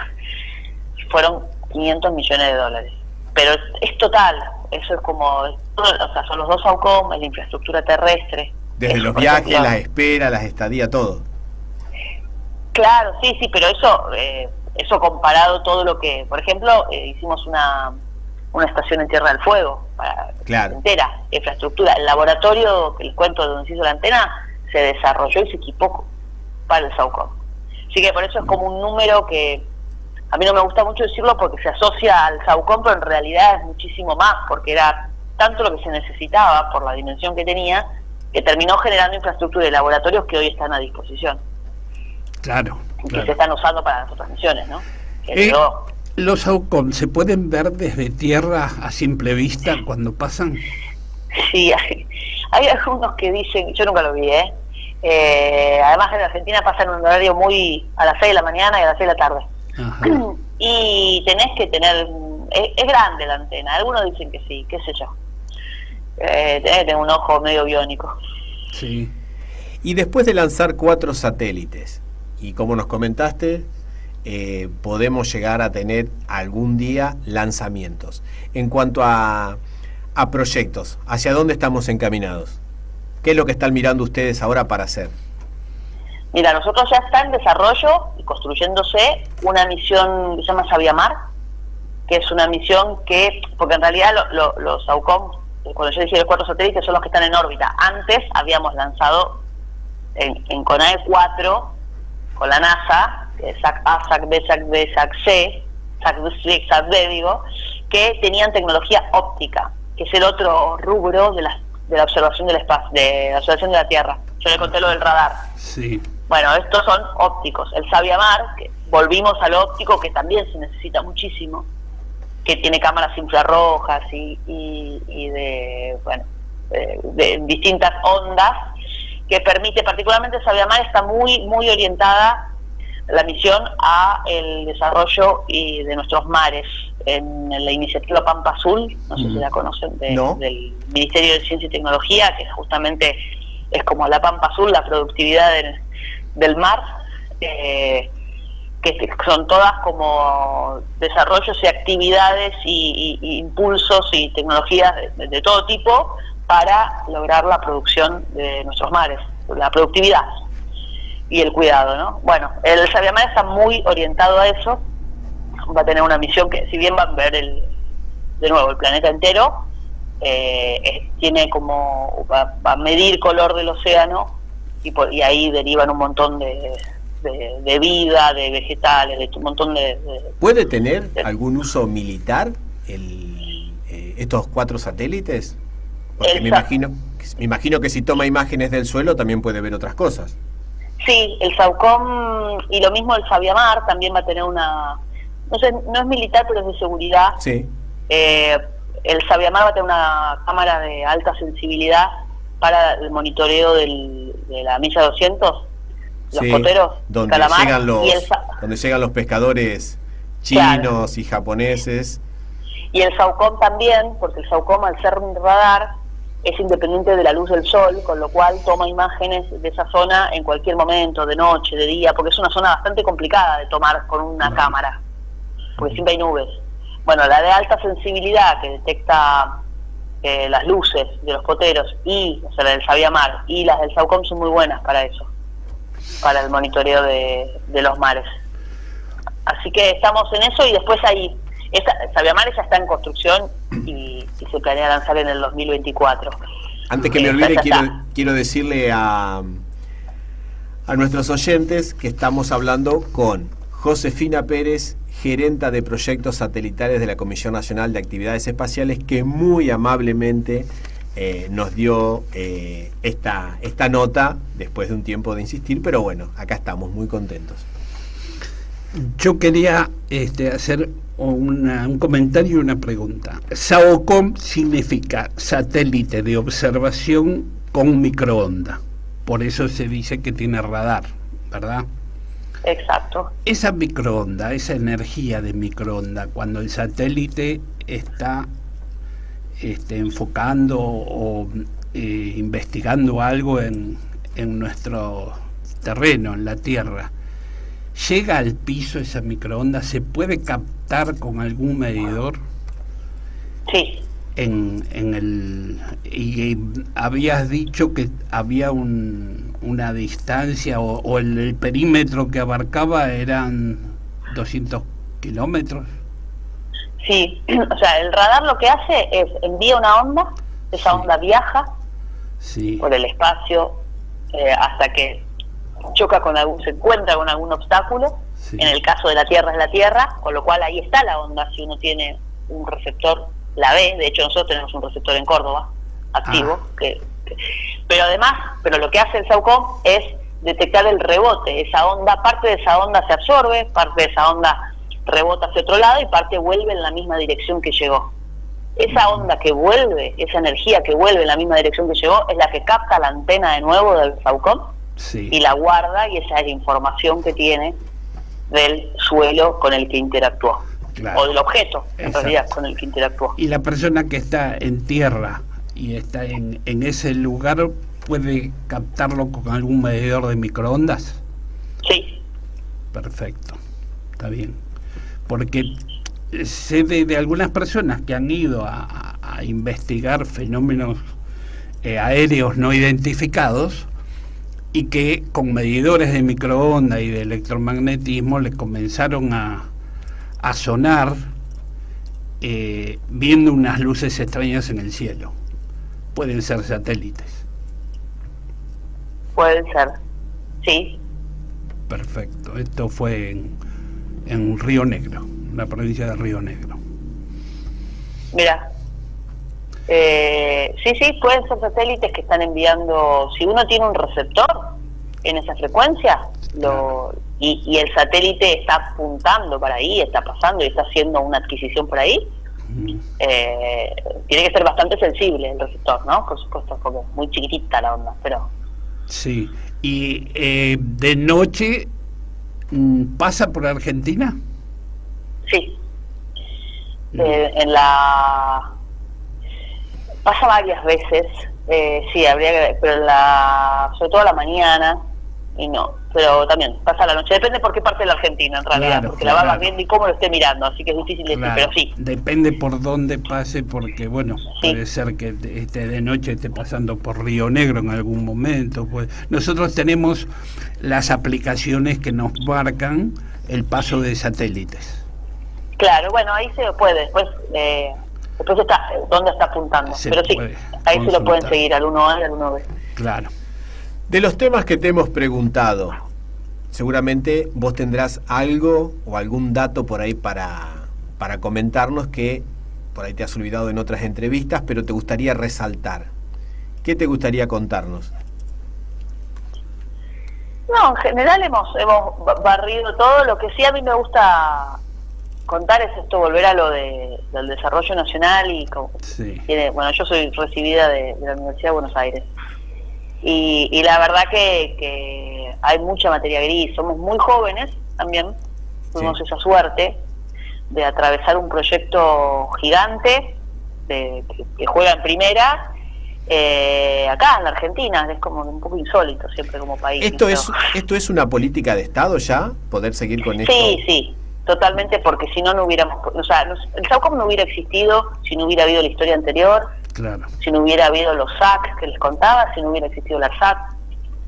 fueron $500 millones, pero es total, eso es como, o sea, son los 2 SAOCOM, la infraestructura terrestre. Desde los viajes, las esperas, las estadías, todo. Claro, sí, pero eso comparado todo lo que, por ejemplo, hicimos una estación en Tierra del Fuego, entera, infraestructura. El laboratorio, que les cuento de donde se hizo la antena, se desarrolló y se equipó para el SAOCOM. Así que por eso es como un número que a mí no me gusta mucho decirlo porque se asocia al SAOCOM, pero en realidad es muchísimo más, porque era tanto lo que se necesitaba por la dimensión que tenía, que terminó generando infraestructura y laboratorios que hoy están a disposición. Claro. Que se están usando para las otras misiones, ¿no? ¿Los SAOCOM se pueden ver desde tierra a simple vista cuando pasan? Sí, hay algunos que dicen, yo nunca lo vi, además en Argentina pasan en un horario a las 6 de la mañana y a las 6 de la tarde. Ajá. Y tenés que tener, es grande la antena, algunos dicen que sí, qué sé yo, tenés que tener un ojo medio biónico. Sí. Y después de lanzar 4 satélites, y como nos comentaste, podemos llegar a tener algún día lanzamientos. En cuanto a proyectos, ¿hacia dónde estamos encaminados? ¿Qué es lo que están mirando ustedes ahora para hacer? Mira, nosotros ya está en desarrollo y construyéndose una misión que se llama Sabiamar, que es una misión porque en realidad los SAOCOM, cuando yo dije los 4 satélites, son los que están en órbita. Antes habíamos lanzado en CONAE 4 con la NASA, SAC-A, SAC-B, SAC-D, SAC-C, SAC-D, SAC-D, digo, que tenían tecnología óptica, que es el otro rubro de la observación del espacio, de la observación de la Tierra. Yo le conté lo del radar. Sí. Bueno, estos son ópticos. El Sabiamar, que volvimos al óptico, que también se necesita muchísimo, que tiene cámaras infrarrojas y de distintas ondas, que permite, particularmente Sabiamar está muy muy orientada la misión a el desarrollo de nuestros mares, en la iniciativa Pampa Azul, no sé si la conocen, del Ministerio de Ciencia y Tecnología, que justamente es como la Pampa Azul, la productividad del mar, que son todas como desarrollos y actividades y impulsos y tecnologías de todo tipo para lograr la producción de nuestros mares, la productividad y el cuidado, ¿no? Bueno, el Sabiamar está muy orientado a eso, va a tener una misión que, si bien va a ver de nuevo el planeta entero, tiene como va a medir color del océano y ahí derivan un montón de vida, de vegetales, de un montón de ¿Puede tener algún uso militar estos 4 satélites? Porque me imagino que si toma imágenes del suelo también puede ver otras cosas. Sí, el SAOCOM y lo mismo el Sabiamar también va a tener no es militar, pero es de seguridad. Sí. El Sabiamar va a tener una cámara de alta sensibilidad para el monitoreo de la milla 200, los poteros, donde llegan los pescadores chinos y japoneses. Y el SAOCOM también, porque el SAOCOM, al ser un radar, es independiente de la luz del sol, con lo cual toma imágenes de esa zona en cualquier momento, de noche, de día, porque es una zona bastante complicada de tomar con una cámara, porque siempre hay nubes. Bueno, la de alta sensibilidad, que detecta las luces de los poteros, o sea, la del Sabiamar y las del SAOCOM, son muy buenas para eso, para el monitoreo de los mares. Así que estamos en eso, y después Sabiamar ya está en construcción y se planea lanzar en el 2024. Antes que me olvide, quiero decirle a nuestros oyentes que estamos hablando con Josefina Pérez, gerenta de proyectos satelitales de la Comisión Nacional de Actividades Espaciales, que muy amablemente nos dio esta nota después de un tiempo de insistir, pero bueno, acá estamos muy contentos. Yo quería hacer un comentario y una pregunta. SAOCOM significa satélite de observación con microondas. Por eso se dice que tiene radar, ¿verdad? Exacto. Esa microonda, esa energía de microonda, cuando el satélite está enfocando o investigando algo en nuestro terreno, en la Tierra, ¿llega al piso esa microonda? ¿Se puede captar con algún medidor? Sí. Y habías dicho que había una distancia o el perímetro que abarcaba eran 200 kilómetros. Sí, o sea, el radar lo que hace es envía una onda, esa onda viaja por el espacio hasta que choca se encuentra con algún obstáculo. En el caso de la Tierra es la Tierra, con lo cual ahí está la onda. Si uno tiene un receptor, la ve. De hecho, nosotros tenemos un receptor en Córdoba activo, pero lo que hace el SAOCOM es detectar el rebote. Esa onda, parte de esa onda se absorbe, parte de esa onda rebota hacia otro lado y parte vuelve en la misma dirección que llegó. Esa onda que vuelve, esa energía que vuelve en la misma dirección que llegó, es la que capta la antena de nuevo del SAOCOM y la guarda, y esa es la información que tiene del suelo con el que interactuó. Claro. O del objeto, en realidad, con el que interactuó. Y la persona que está en tierra y está en ese lugar, ¿puede captarlo con algún medidor de microondas? Sí. Perfecto, está bien. Porque sé de algunas personas que han ido a investigar fenómenos aéreos no identificados y que con medidores de microondas y de electromagnetismo les comenzaron a sonar viendo unas luces extrañas en el cielo. Pueden ser satélites. Pueden ser, sí. Perfecto. Esto fue en Río Negro, la provincia de Río Negro. Mira, sí, pueden ser satélites que están enviando. Si uno tiene un receptor en esa frecuencia, y el satélite está apuntando para ahí, está pasando y está haciendo una adquisición por ahí, tiene que ser bastante sensible el receptor, ¿no? Por supuesto, porque es muy chiquitita la onda, pero... Sí. ¿Y de noche pasa por Argentina? Sí. Pasa varias veces, sí, habría que... Pero sobre todo a la mañana, y no, pero también pasa la noche. Depende por qué parte de la Argentina, en realidad, porque la vas viendo y cómo lo esté mirando, así que es difícil decir, pero sí. Depende por dónde pase, porque, bueno, puede ser que de noche esté pasando por Río Negro en algún momento. Pues nosotros tenemos las aplicaciones que nos marcan el paso de satélites. Claro, bueno, ahí se puede, después está dónde está apuntando, pero sí, ahí se lo pueden seguir al 1A y al 1B. Claro. De los temas que te hemos preguntado, seguramente vos tendrás algo o algún dato por ahí para comentarnos que por ahí te has olvidado en otras entrevistas, pero te gustaría resaltar. ¿Qué te gustaría contarnos? No, en general hemos barrido todo. Lo que sí a mí me gusta contar es esto, volver a lo del desarrollo nacional y bueno, yo soy recibida de la Universidad de Buenos Aires. Y la verdad que hay mucha materia gris, somos muy jóvenes también, tuvimos esa suerte de atravesar un proyecto gigante que juega en primera, acá en la Argentina, es como un poco insólito siempre como país. ¿Esto es una política de Estado ya? ¿Poder seguir con esto? Sí, totalmente, porque si no hubiéramos, o sea, el SAOCOM no hubiera existido si no hubiera habido la historia anterior. Claro. Si no hubiera habido los SAC que les contaba, si no hubiera existido la SAC,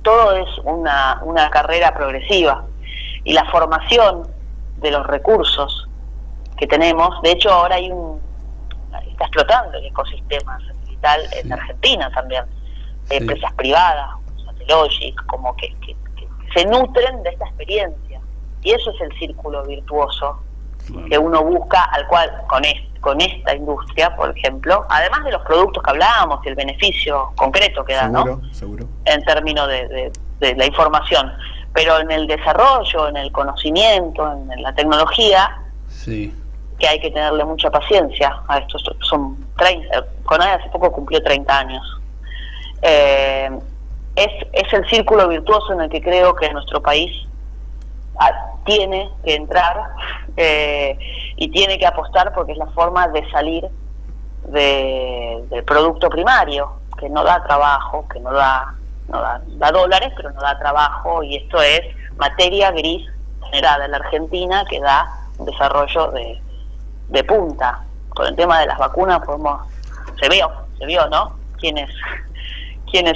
todo es una carrera progresiva. Y la formación de los recursos que tenemos, de hecho ahora está explotando el ecosistema satelital. capital en Argentina también, empresas privadas, Satellogic, como que se nutren de esta experiencia, y eso es el círculo virtuoso que uno busca, al cual con esta industria, por ejemplo, además de los productos que hablábamos y el beneficio concreto que da, seguro, en términos de la información, pero en el desarrollo, en el conocimiento, en la tecnología, que hay que tenerle mucha paciencia a estos. Son 30, CONADE hace poco cumplió 30 años. Es el círculo virtuoso en el que creo que nuestro país tiene que entrar y tiene que apostar, porque es la forma de salir del producto primario, que no da trabajo, que no da dólares, pero no da trabajo, y esto es materia gris generada en la Argentina que da un desarrollo de punta. Con el tema de las vacunas se vio, ¿no? Quienes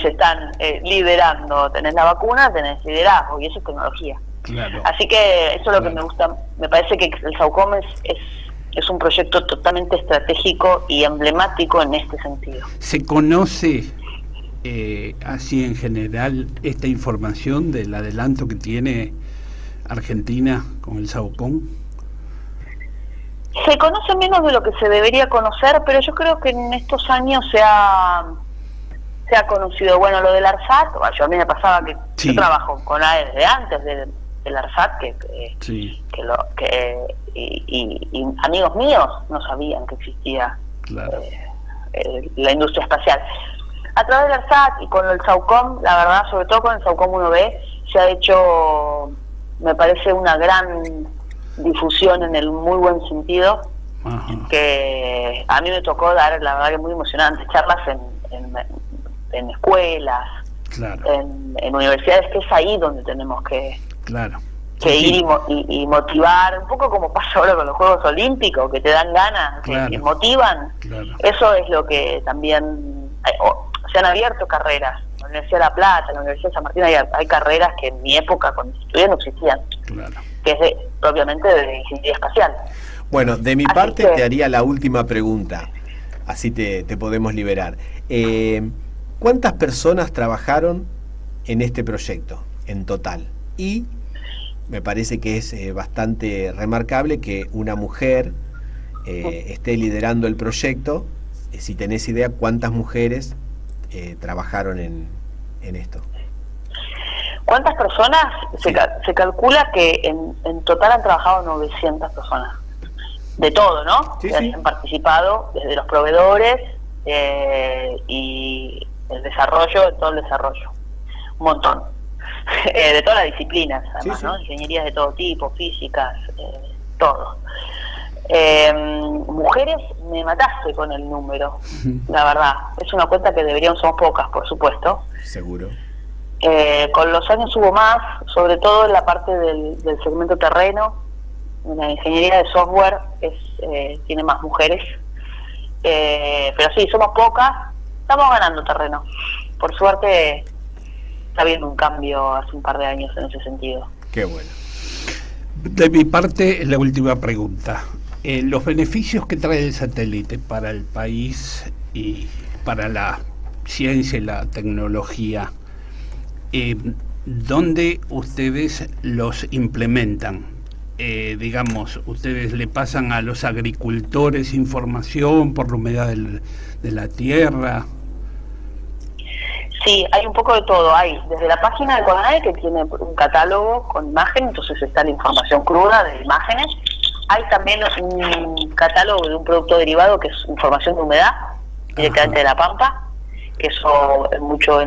están liderando. Tenés la vacuna, tenés liderazgo, y eso es tecnología. Claro. Así que eso es lo que me gusta. Me parece que el SAUCOM es un proyecto totalmente estratégico y emblemático en este sentido. ¿Se conoce así en general esta información del adelanto que tiene Argentina con el SAUCOM? Se conoce menos de lo que se debería conocer, pero yo creo que en estos años se ha conocido. Bueno, lo del ARSAT, a mí me pasaba que yo trabajo con AE desde antes del ARSAT, y amigos míos no sabían que existía la industria espacial. A través del ARSAT y con el SAUCOM, la verdad, sobre todo con el SAUCOM 1B, se ha hecho, me parece, una gran difusión en el muy buen sentido. Ajá. Que a mí me tocó dar, la verdad, que muy emocionante, charlas en escuelas, en universidades, que es ahí donde tenemos que ir y motivar, un poco como pasa ahora con los Juegos Olímpicos, que te dan ganas, que motivan. Eso es lo que también se han abierto carreras. En la Universidad de La Plata, en la Universidad de San Martín hay carreras que en mi época, cuando estudié, no existían, que es propiamente de ingeniería espacial. Bueno, de mi parte te haría la última pregunta, así te podemos liberar. ¿Cuántas personas trabajaron en este proyecto en total? Y me parece que es bastante remarcable que una mujer esté liderando el proyecto. Si tenés idea, ¿cuántas mujeres trabajaron en esto? ¿Cuántas personas? Se calcula que en total han trabajado 900 personas. De todo, ¿no? Han participado desde los proveedores y el desarrollo, todo el desarrollo. Un montón. De todas las disciplinas, además, ¿no? Ingenierías de todo tipo, físicas, todo. Mujeres, me mataste con el número, la verdad. Es una cuenta que somos pocas, por supuesto. Seguro. Con los años hubo más, sobre todo en la parte del segmento terreno. En la ingeniería de software tiene más mujeres. Pero sí, somos pocas. Estamos ganando terreno. Por suerte está habiendo un cambio hace un par de años en ese sentido. Qué bueno. De mi parte, la última pregunta. Los beneficios que trae el satélite para el país y para la ciencia y la tecnología, ¿dónde ustedes los implementan? Digamos, ustedes le pasan a los agricultores información por la humedad de la tierra. Sí, hay un poco de todo. Hay desde la página de CONADE, que tiene un catálogo con imágenes, entonces está la información cruda de imágenes. Hay también un catálogo de un producto derivado que es información de humedad, directamente de la pampa, que eso mucho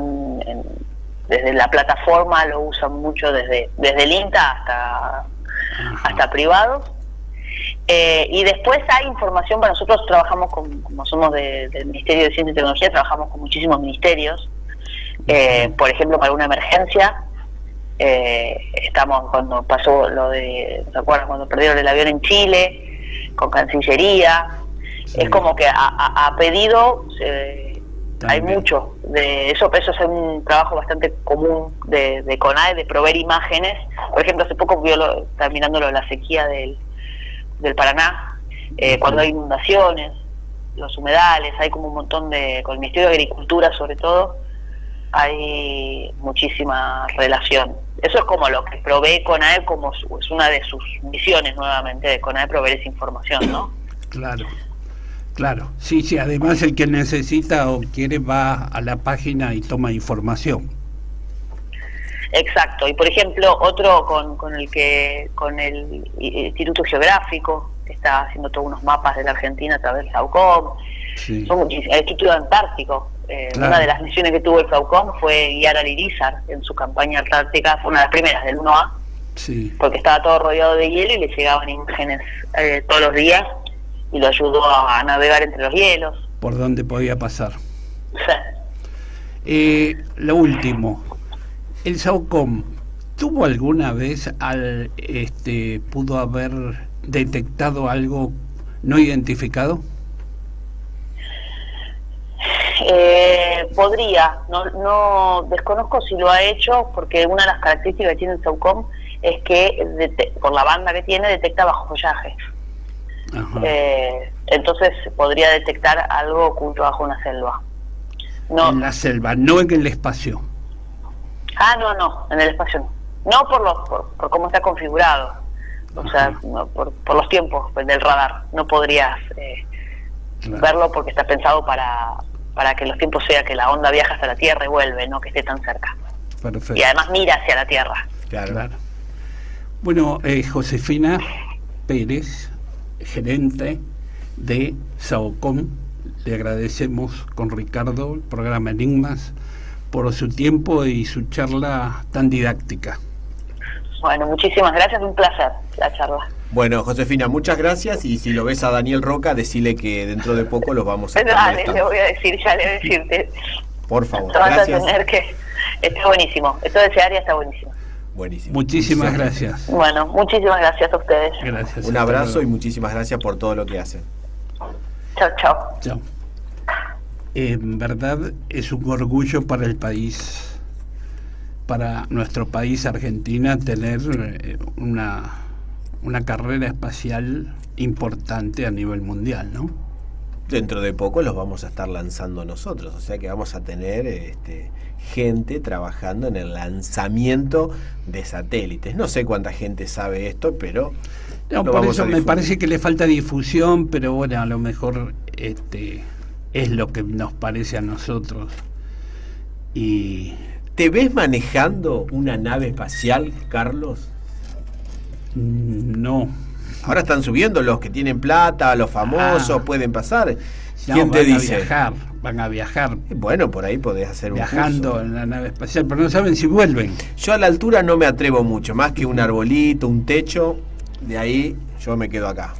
desde la plataforma lo usan mucho desde el INTA hasta privados. Y después hay información, para nosotros trabajamos como somos del Ministerio de Ciencia y Tecnología, trabajamos con muchísimos ministerios. Por ejemplo, para una emergencia, estamos cuando pasó lo de, ¿se acuerdan? Cuando perdieron el avión en Chile, con Cancillería. Es como que a pedido hay mucho de eso. Eso es un trabajo bastante común de CONADE, de proveer imágenes. Por ejemplo, hace poco está mirando lo de la sequía del Paraná, cuando hay inundaciones. los humedales, hay como un montón con el Ministerio de Agricultura sobre todo, hay muchísima relación. Eso es como lo que provee CONAEP, como es una de sus misiones nuevamente de CONAEP, proveer esa información, ¿no? Claro, sí, además el que necesita o quiere va a la página y toma información. Exacto, y por ejemplo otro con el Instituto Geográfico, que está haciendo todos unos mapas de la Argentina a través del SAUCOM, sí. El Instituto Antártico, claro. Una de las misiones que tuvo el SAUCOM fue guiar al Irizar en su campaña antártica, fue una de las primeras del 1A, sí. Porque estaba todo rodeado de hielo y le llegaban imágenes todos los días y lo ayudó a navegar entre los hielos. Por dónde podía pasar. Sí. Lo último, el SAUCOM tuvo alguna vez pudo haber detectado algo no identificado. Podría, no desconozco si lo ha hecho, porque una de las características que tiene el SAUCOM es que por la banda que tiene detecta bajo follaje. Entonces podría detectar algo oculto bajo una selva. No. En la selva, no en el espacio. No, en el espacio no. No por cómo está configurado. O sea, no, por los tiempos del radar. No podrías verlo porque está pensado para que los tiempos sea que la onda viaja hasta la Tierra y vuelve, no que esté tan cerca. Perfecto. Y además mira hacia la Tierra. Claro. Bueno, Josefina Pérez, gerente de SAUCOM, le agradecemos con Ricardo, el programa Enigmas, por su tiempo y su charla tan didáctica. Bueno, muchísimas gracias, un placer la charla. Bueno, Josefina, muchas gracias, y si lo ves a Daniel Roca, decile que dentro de poco los vamos a estar Dale, molestando. le voy a decir, ya le voy a decirte. Por favor, Vas gracias. a tener que... Está buenísimo, esto de ese área está buenísimo. Buenísimo. Muchísimas gracias. Bueno, muchísimas gracias a ustedes. Gracias. Un abrazo y muchísimas gracias por todo lo que hacen. Chao. Chao. En verdad es un orgullo para el país, para nuestro país, Argentina, tener una carrera espacial importante a nivel mundial, ¿no? Dentro de poco los vamos a estar lanzando nosotros, o sea que vamos a tener gente trabajando en el lanzamiento de satélites. No sé cuánta gente sabe esto, pero no, por eso me parece que le falta difusión, pero bueno, a lo mejor es lo que nos parece a nosotros. Y ¿te ves manejando una nave espacial, Carlos? No. Ahora están subiendo los que tienen plata, los famosos, pueden pasar. ¿Quién te dice? Van a viajar. Bueno, por ahí podés hacer viajando un curso en la nave espacial, pero no saben si vuelven. Yo a la altura no me atrevo mucho, más que un arbolito, un techo, de ahí yo me quedo acá.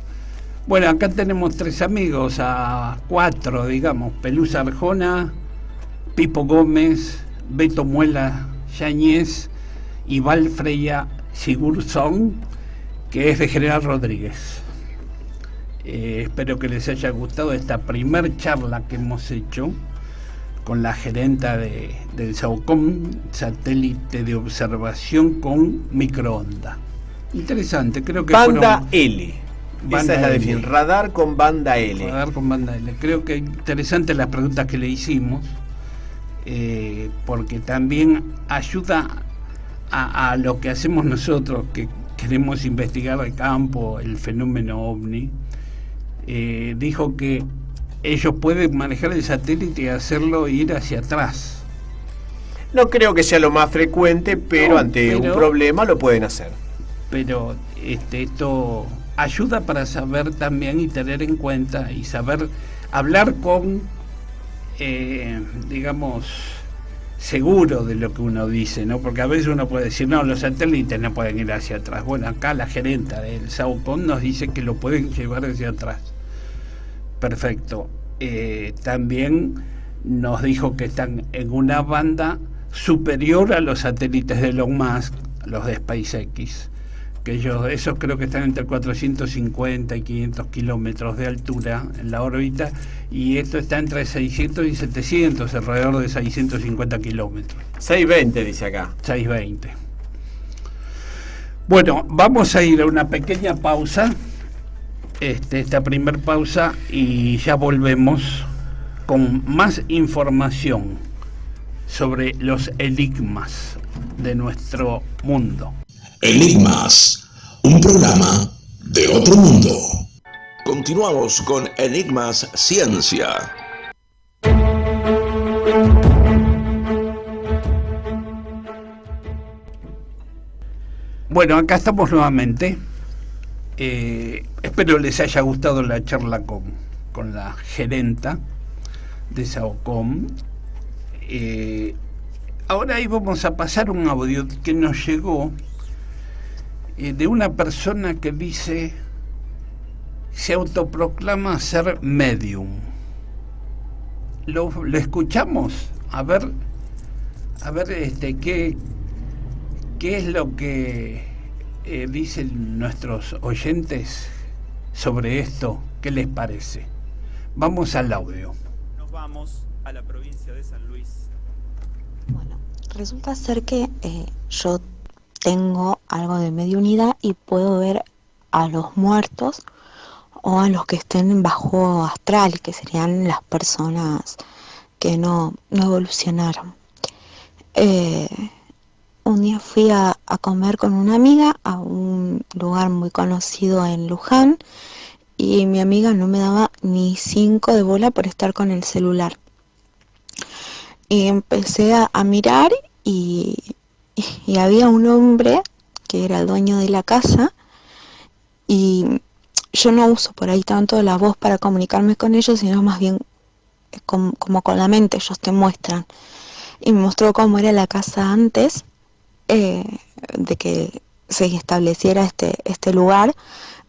Bueno, acá tenemos 3 amigos, a 4, digamos: Pelusa Arjona, Pipo Gómez, Beto Muela Yáñez y Valfreya Sigurdsson, que es de General Rodríguez. Espero que les haya gustado esta primer charla que hemos hecho con la gerenta del SAUCOM, satélite de observación con microonda. Interesante, creo que banda L. Banda Esa es la L. definición, radar con banda L. Radar con banda L. Creo que interesante las preguntas que le hicimos, porque también ayuda a lo que hacemos nosotros, que queremos investigar de campo el fenómeno OVNI. Dijo que ellos pueden manejar el satélite y hacerlo ir hacia atrás. No creo que sea lo más frecuente, pero ante un problema lo pueden hacer. Pero esto ayuda para saber también y tener en cuenta y saber hablar con, digamos, seguro de lo que uno dice, ¿no? Porque a veces uno puede decir, no, los satélites no pueden ir hacia atrás. Bueno, acá la gerenta del SAUCOM nos dice que lo pueden llevar hacia atrás. Perfecto. También nos dijo que están en una banda superior a los satélites de Elon Musk, los de SpaceX, que esos creo que están entre 450 y 500 kilómetros de altura en la órbita, y esto está entre 600 y 700, alrededor de 650 kilómetros. 620 dice acá. 620. Bueno, vamos a ir a una pequeña pausa esta primer pausa y ya volvemos con más información sobre los enigmas de nuestro mundo. Enigmas, un programa de otro mundo. Continuamos con Enigmas Ciencia. Bueno, acá estamos nuevamente. Espero les haya gustado la charla con la gerenta de SAOCOM. Ahora ahí vamos a pasar un audio que nos llegó de una persona que dice, se autoproclama ser medium. Lo escuchamos, a ver qué es lo que dicen nuestros oyentes sobre esto. ¿Qué les parece? Vamos al audio. Nos vamos a la provincia de San Luis. Bueno, resulta ser que yo tengo algo de mediunidad y puedo ver a los muertos o a los que estén en bajo astral, que serían las personas que no evolucionaron. Un día fui a comer con una amiga a un lugar muy conocido en Luján y mi amiga no me daba ni 5 de bola por estar con el celular. Y empecé a mirar y había un hombre que era el dueño de la casa y yo no uso por ahí tanto la voz para comunicarme con ellos, sino más bien como con la mente, ellos te muestran. Y me mostró cómo era la casa antes de que se estableciera este lugar.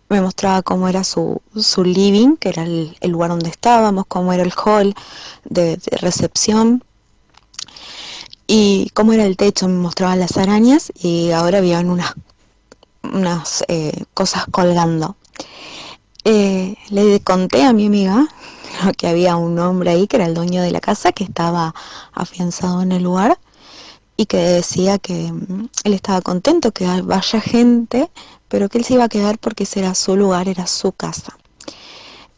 Me mostraba cómo era su living, que era el lugar donde estábamos, cómo era el hall de recepción y cómo era el techo. Me mostraba las arañas y ahora habían unas cosas colgando. Le conté a mi amiga que había un hombre ahí que era el dueño de la casa, que estaba afianzado en el lugar y que decía que él estaba contento que vaya gente, pero que él se iba a quedar porque ese era su lugar, era su casa.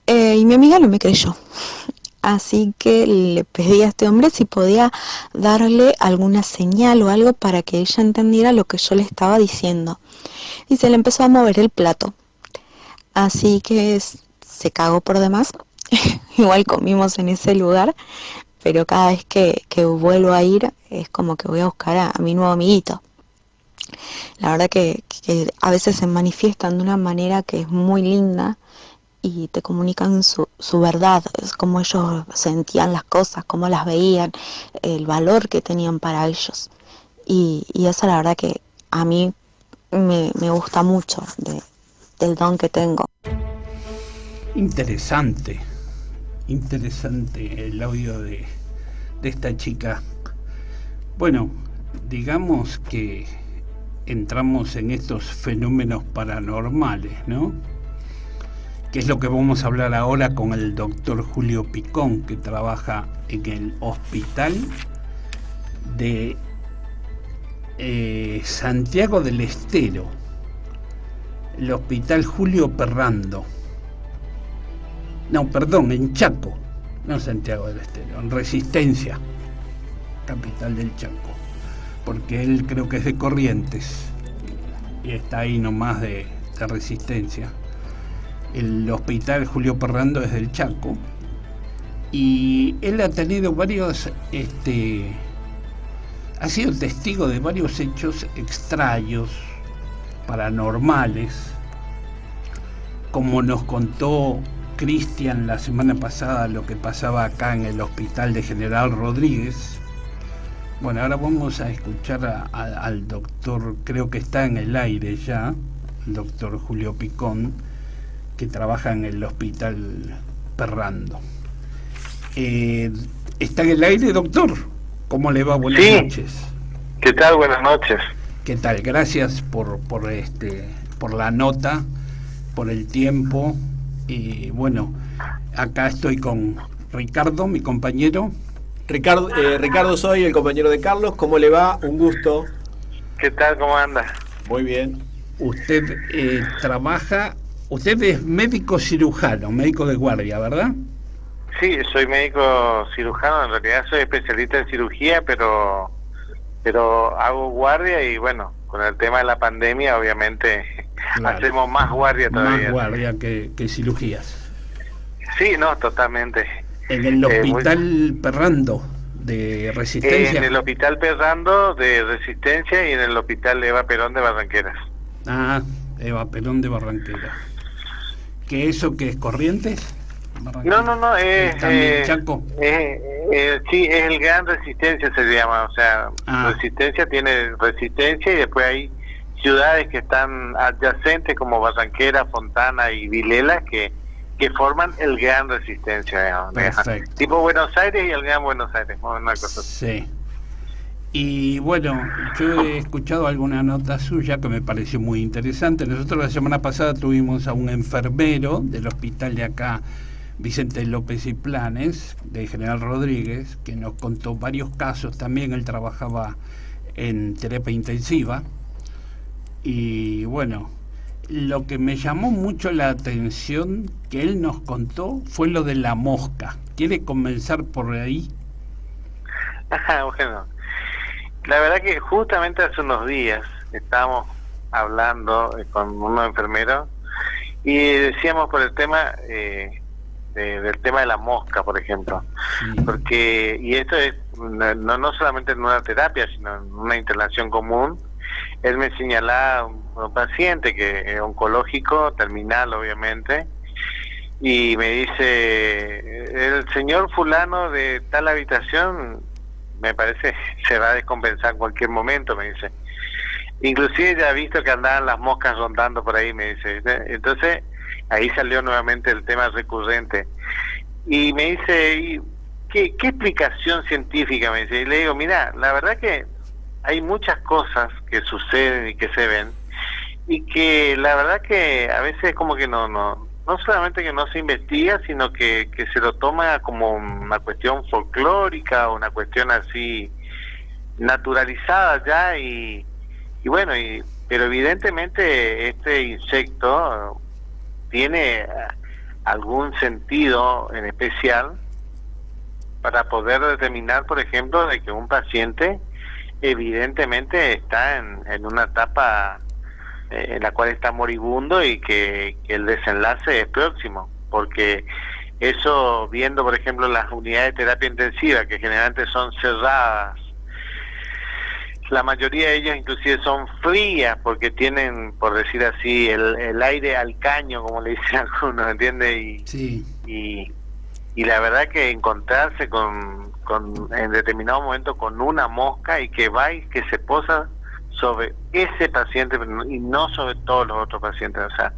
Y mi amiga no me creyó. Así que le pedí a este hombre si podía darle alguna señal o algo para que ella entendiera lo que yo le estaba diciendo. Y se le empezó a mover el plato. Así que se cagó por demás. Igual comimos en ese lugar, pero cada vez que vuelvo a ir es como que voy a buscar a mi nuevo amiguito. La verdad que a veces se manifiestan de una manera que es muy linda y te comunican su verdad, es como ellos sentían las cosas, cómo las veían, el valor que tenían para ellos. Y eso la verdad que a mí me gusta mucho del don que tengo. Interesante el audio de esta chica. Bueno, digamos que entramos en estos fenómenos paranormales, ¿no? Que es lo que vamos a hablar ahora con el doctor Julio Picón, que trabaja en el hospital de Santiago del Estero, el hospital Julio Perrando. No, perdón, en Chaco, no Santiago del Estero, en Resistencia, capital del Chaco, porque él creo que es de Corrientes y está ahí nomás de Resistencia. El hospital Julio Perrando es del Chaco y él ha tenido ha sido testigo de varios hechos extraños, paranormales, como nos contó Cristian la semana pasada lo que pasaba acá en el hospital de General Rodríguez. Bueno, ahora vamos a escuchar al doctor, creo que está en el aire ya, el doctor Julio Picón, que trabaja en el hospital Perrando. ¿Está en el aire, doctor? ¿Cómo le va? Buenas noches. ¿Qué tal? Buenas noches. ¿Qué tal? Gracias por la nota, por el tiempo. Y bueno, acá estoy con Ricardo, mi compañero. Ricardo soy el compañero de Carlos. ¿Cómo le va? Un gusto. ¿Qué tal? ¿Cómo anda? Muy bien. Usted trabaja Usted es médico cirujano, médico de guardia, ¿verdad? Sí, soy médico cirujano, en realidad soy especialista en cirugía, pero hago guardia y bueno, con el tema de la pandemia obviamente Claro. hacemos más guardia todavía. Más guardia que cirugías. Sí, no, totalmente. En el hospital Perrando de Resistencia. En el hospital Perrando de Resistencia y en el hospital Eva Perón de Barranqueras. Ah, Eva Perón de Barranquera. ¿Qué eso que es Corrientes? No, es ¿También Chaco? sí, es el Gran Resistencia se llama, o sea, Ah. Resistencia tiene Resistencia y después hay ciudades que están adyacentes como Barranquera, Fontana y Vilela que forman el Gran Resistencia, digamos. Perfecto. Tipo Buenos Aires y el Gran Buenos Aires, una cosa así. Sí. Y bueno, yo he escuchado alguna nota suya que me pareció muy interesante. Nosotros la semana pasada tuvimos a un enfermero del hospital de acá, Vicente López y Planes, de General Rodríguez, que nos contó varios casos. También él trabajaba en terapia intensiva. Y bueno, lo que me llamó mucho la atención que él nos contó fue lo de la mosca. ¿Quiere comenzar por ahí? Bueno, la verdad que justamente hace unos días estábamos hablando con unos enfermeros y decíamos por el tema del tema de la mosca, por ejemplo, Sí. porque y esto es no solamente en una terapia, sino en una internación común. Él me señalaba un paciente que es oncológico, terminal obviamente, y me dice, el señor fulano de tal habitación, me parece, se va a descompensar en cualquier momento, me dice. Inclusive ya ha visto que andaban las moscas rondando por ahí, me dice. Entonces, ahí salió nuevamente el tema recurrente. Y me dice, ¿qué explicación científica? Me dice. Y le digo, mira, la verdad que hay muchas cosas que suceden y que se ven, y que la verdad que a veces como que no solamente que no se investiga, sino que se lo toma como una cuestión folclórica, una cuestión así naturalizada ya, y bueno, pero evidentemente este insecto tiene algún sentido en especial para poder determinar, por ejemplo, de que un paciente evidentemente está en una etapa en la cual está moribundo y que el desenlace es próximo, porque eso, viendo por ejemplo las unidades de terapia intensiva, que generalmente son cerradas, la mayoría de ellas inclusive son frías porque tienen, por decir así, el aire al caño, como le dicen algunos, ¿entiendes? Sí. Y la verdad que encontrarse con en determinado momento con una mosca y que va y que se posa sobre ese paciente y no sobre todos los otros pacientes, o sea,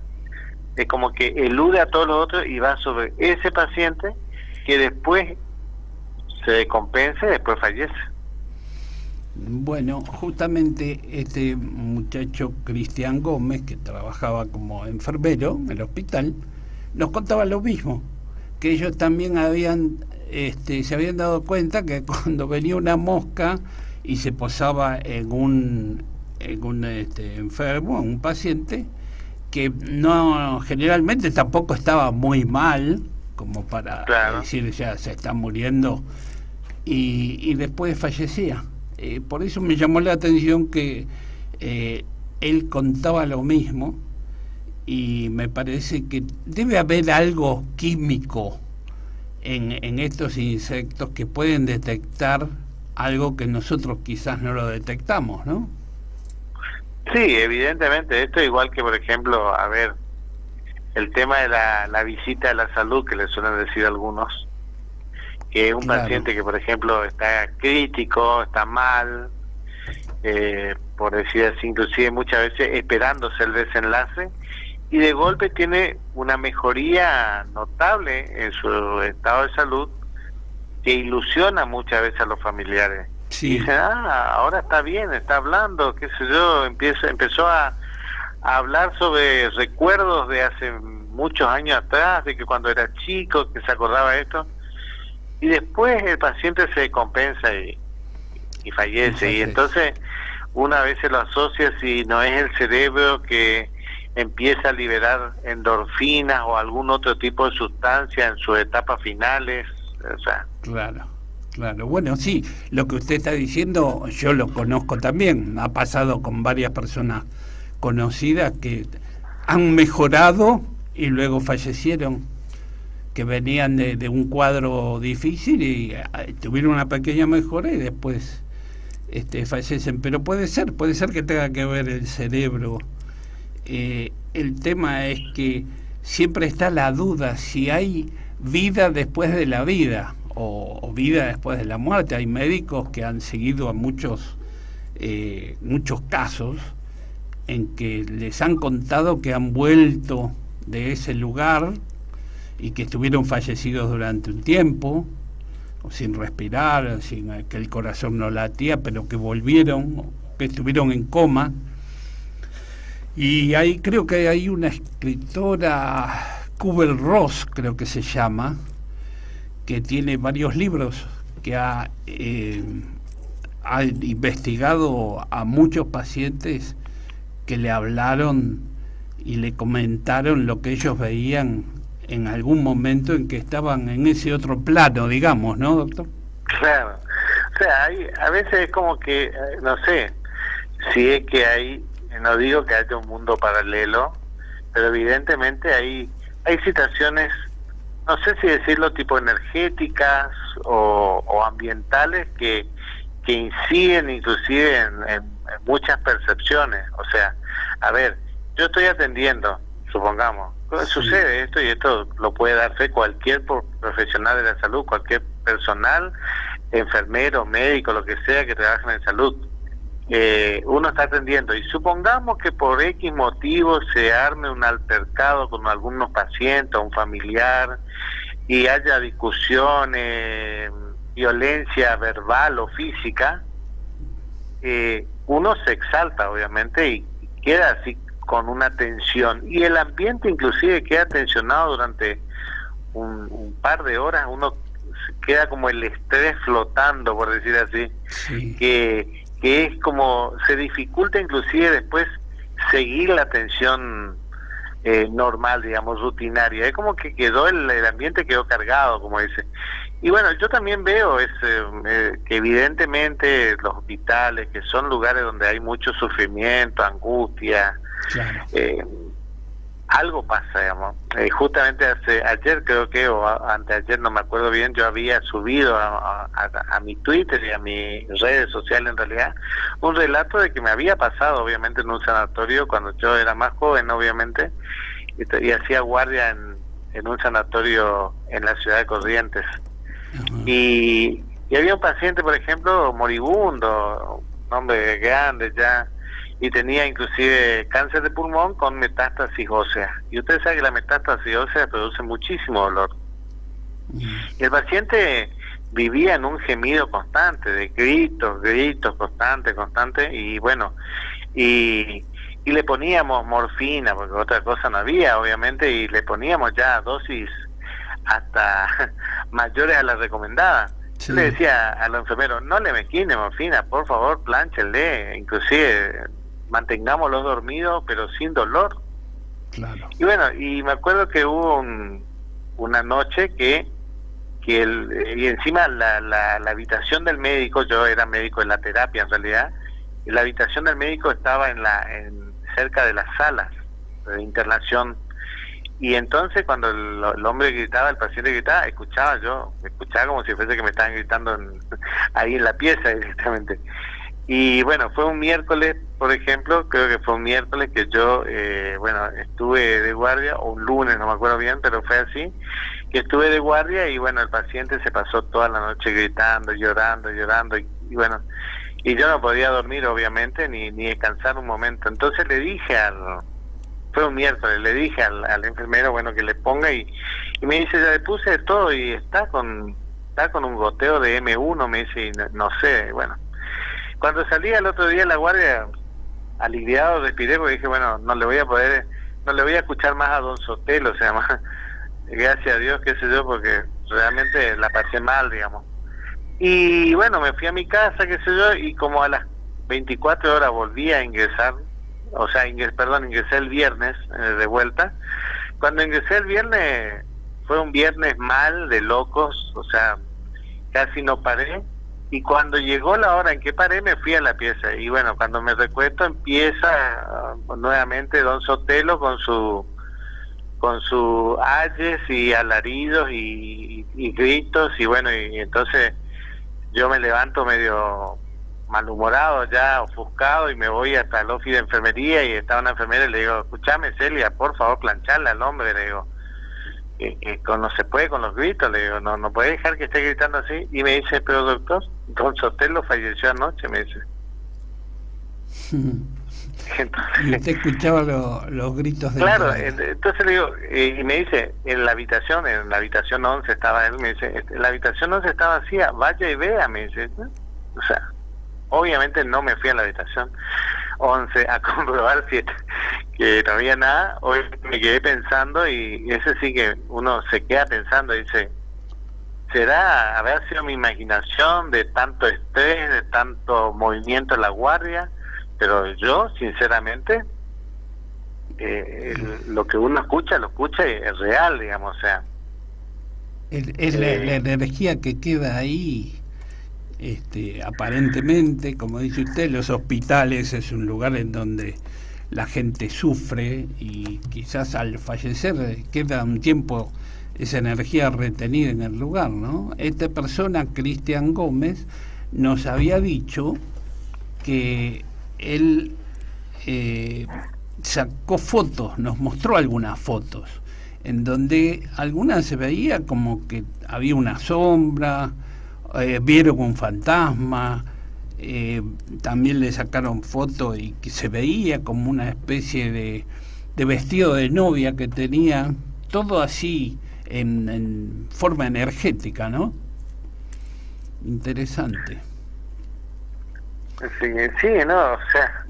es como que elude a todos los otros y va sobre ese paciente que después se descompensa y después fallece. Bueno, justamente este muchacho Cristian Gómez, que trabajaba como enfermero en el hospital, nos contaba lo mismo, que ellos también se habían dado cuenta que cuando venía una mosca y se posaba en un enfermo, en un paciente, que no generalmente tampoco estaba muy mal, como para decir ya se está muriendo, y después fallecía. Por eso me llamó la atención que él contaba lo mismo, y me parece que debe haber algo químico en estos insectos que pueden detectar algo que nosotros quizás no lo detectamos, ¿no? Sí, evidentemente. Esto igual que, por ejemplo, a ver, el tema de la visita a la salud, que le suelen decir algunos, que es un paciente que, por ejemplo, está crítico, está mal, por decir así, inclusive muchas veces esperándose el desenlace, y de golpe tiene una mejoría notable en su estado de salud que ilusiona muchas veces a los familiares. Sí. Y dicen, ahora está bien, está hablando, qué sé yo, empezó a hablar sobre recuerdos de hace muchos años atrás, de que cuando era chico, que se acordaba de esto, y después el paciente se compensa y fallece. Y entonces una vez se lo asocia si no es el cerebro que empieza a liberar endorfinas o algún otro tipo de sustancia en sus etapas finales, o sea. Claro, claro. Bueno, sí, lo que usted está diciendo yo lo conozco también. Ha pasado con varias personas conocidas que han mejorado y luego fallecieron, que venían de un cuadro difícil y tuvieron una pequeña mejora y después fallecen. Pero puede ser que tenga que ver el cerebro. El tema es que siempre está la duda si hay vida después de la vida o vida después de la muerte. Hay médicos que han seguido a muchos casos en que les han contado que han vuelto de ese lugar y que estuvieron fallecidos durante un tiempo, sin respirar, sin que el corazón no latía, pero que volvieron, que estuvieron en coma. Y ahí creo que hay una escritora, Kübler-Ross creo que se llama, que tiene varios libros, que ha investigado a muchos pacientes que le hablaron y le comentaron lo que ellos veían en algún momento en que estaban en ese otro plano, digamos, ¿no, doctor? Claro, o sea, a veces es como que, no sé, si es que hay, no digo que haya un mundo paralelo, pero evidentemente hay situaciones, no sé si decirlo, tipo energéticas o ambientales que inciden inclusive en muchas percepciones. O sea, a ver, yo estoy atendiendo, supongamos, sucede esto y esto lo puede dar fe cualquier profesional de la salud, cualquier personal, enfermero, médico, lo que sea que trabajen en salud. Uno está atendiendo y supongamos que por X motivo se arme un altercado con algunos pacientes o un familiar y haya discusiones, violencia verbal o física, uno se exalta obviamente y queda así con una tensión y el ambiente inclusive queda tensionado durante un par de horas. Uno queda como el estrés flotando, por decir así, sí. que es como se dificulta inclusive después seguir la atención normal, digamos, rutinaria. Es como que quedó el ambiente quedó cargado, como dice. Y bueno, yo también veo que evidentemente los hospitales, que son lugares donde hay mucho sufrimiento, angustia, claro. Algo pasa, digamos. Justamente ayer creo que, o anteayer, no me acuerdo bien, yo había subido a mi Twitter y a mis redes sociales en realidad un relato de que me había pasado obviamente en un sanatorio cuando yo era más joven, obviamente, y hacía guardia en un sanatorio en la ciudad de Corrientes. Y había un paciente, por ejemplo, moribundo, un hombre grande ya, y tenía inclusive cáncer de pulmón con metástasis ósea. Y usted sabe que la metástasis ósea produce muchísimo dolor. Y el paciente vivía en un gemido constante, de gritos, constante, y bueno, y le poníamos morfina, porque otra cosa no había, obviamente, y le poníamos ya dosis hasta mayores a las recomendadas. Sí. Yo le decía a los enfermeros, no le mezquine morfina, por favor, plánchenle, inclusive mantengámoslo dormido, pero sin dolor. Claro. Y bueno, y me acuerdo que hubo una noche que y encima la habitación del médico, yo era médico en la terapia en realidad, y la habitación del médico estaba cerca de las salas de internación. Y entonces cuando el hombre gritaba, el paciente gritaba, escuchaba como si fuese que me estaban gritando ahí en la pieza directamente. Y bueno, fue un miércoles, por ejemplo, creo que fue un miércoles que yo, estuve de guardia, o un lunes, no me acuerdo bien, pero fue así, que estuve de guardia y bueno, el paciente se pasó toda la noche gritando, llorando, y bueno, y yo no podía dormir obviamente, ni descansar un momento. Entonces le dije fue un miércoles, le dije al enfermero, bueno, que le ponga y me dice, ya le puse de todo y está con un goteo de M1, me dice, y no sé, bueno. Cuando salí el otro día a la guardia, aliviado, respiré, porque dije, bueno, no le voy a escuchar más a don Sotelo, o sea, más, gracias a Dios, qué sé yo, porque realmente la pasé mal, digamos. Y bueno, me fui a mi casa, qué sé yo, y como a las 24 horas volví a ingresar o sea, ingresé el viernes de vuelta. Cuando ingresé el viernes, fue un viernes mal, de locos, o sea, casi no paré. Y cuando llegó la hora en que paré, me fui a la pieza. Y bueno, cuando me recuesto, empieza nuevamente Don Sotelo con su ayes y alaridos y gritos. Y bueno, y entonces yo me levanto medio malhumorado, ya ofuscado, y me voy hasta el office de enfermería, y estaba una enfermera y le digo: escuchame, Celia, por favor, plancharle al hombre, le digo, que no se puede con los gritos, le digo, no puede dejar que esté gritando así. Y me dice: pero doctor, Don Sotelo falleció anoche, me dice. Entonces, y usted escuchaba los gritos de... Claro, entonces le digo, y me dice, en la habitación 11 estaba él, me dice, la habitación 11 está vacía, vaya y vea, me dice. O sea, obviamente no me fui a la habitación 11 a comprobar que no había nada. Hoy me quedé pensando, y ese sí que uno se queda pensando, dice, ¿será haber sido mi imaginación de tanto estrés, de tanto movimiento en la guardia? Pero yo, sinceramente, lo que uno escucha, lo escucha y es real, digamos, o sea. Es la energía que queda ahí. Aparentemente, como dice usted, los hospitales es un lugar en donde la gente sufre, y quizás al fallecer queda un tiempo esa energía retenida en el lugar, ¿no? Esta persona, Cristian Gómez, nos había dicho que él sacó fotos, nos mostró algunas fotos, en donde algunas se veía como que había una sombra, vieron un fantasma, también le sacaron fotos y que se veía como una especie de vestido de novia que tenía, todo así en forma energética, ¿no? Interesante. Sí, no, o sea,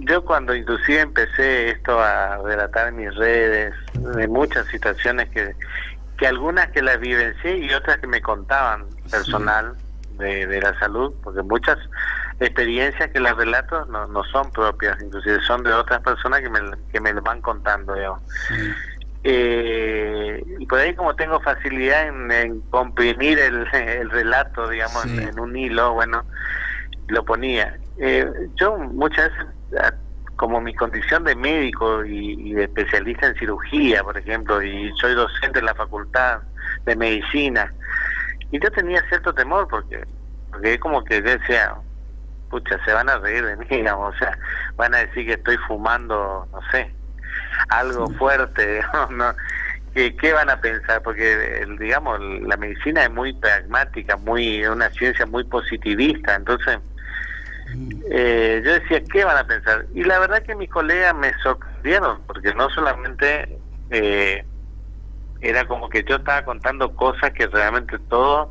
yo cuando inclusive empecé esto a relatar en mis redes, de muchas situaciones que algunas que las vivencié y otras que me contaban personal de la salud, porque muchas experiencias que las relato no son propias, inclusive son de otras personas que me lo van contando, digamos. Y por ahí, como tengo facilidad en comprimir el relato, digamos, en un hilo, bueno, lo ponía. Yo muchas veces, como mi condición de médico y de especialista en cirugía, por ejemplo, y soy docente en la facultad de medicina, y yo tenía cierto temor porque como que yo decía, pucha, se van a reír de mí, digamos, o sea, van a decir que estoy fumando, no sé, algo fuerte, digamos, ¿no? ¿Qué van a pensar? Porque, digamos, la medicina es muy pragmática, una ciencia muy positivista, entonces yo decía, ¿qué van a pensar? Y la verdad que mis colegas me sorprendieron, porque no solamente era como que yo estaba contando cosas que realmente todos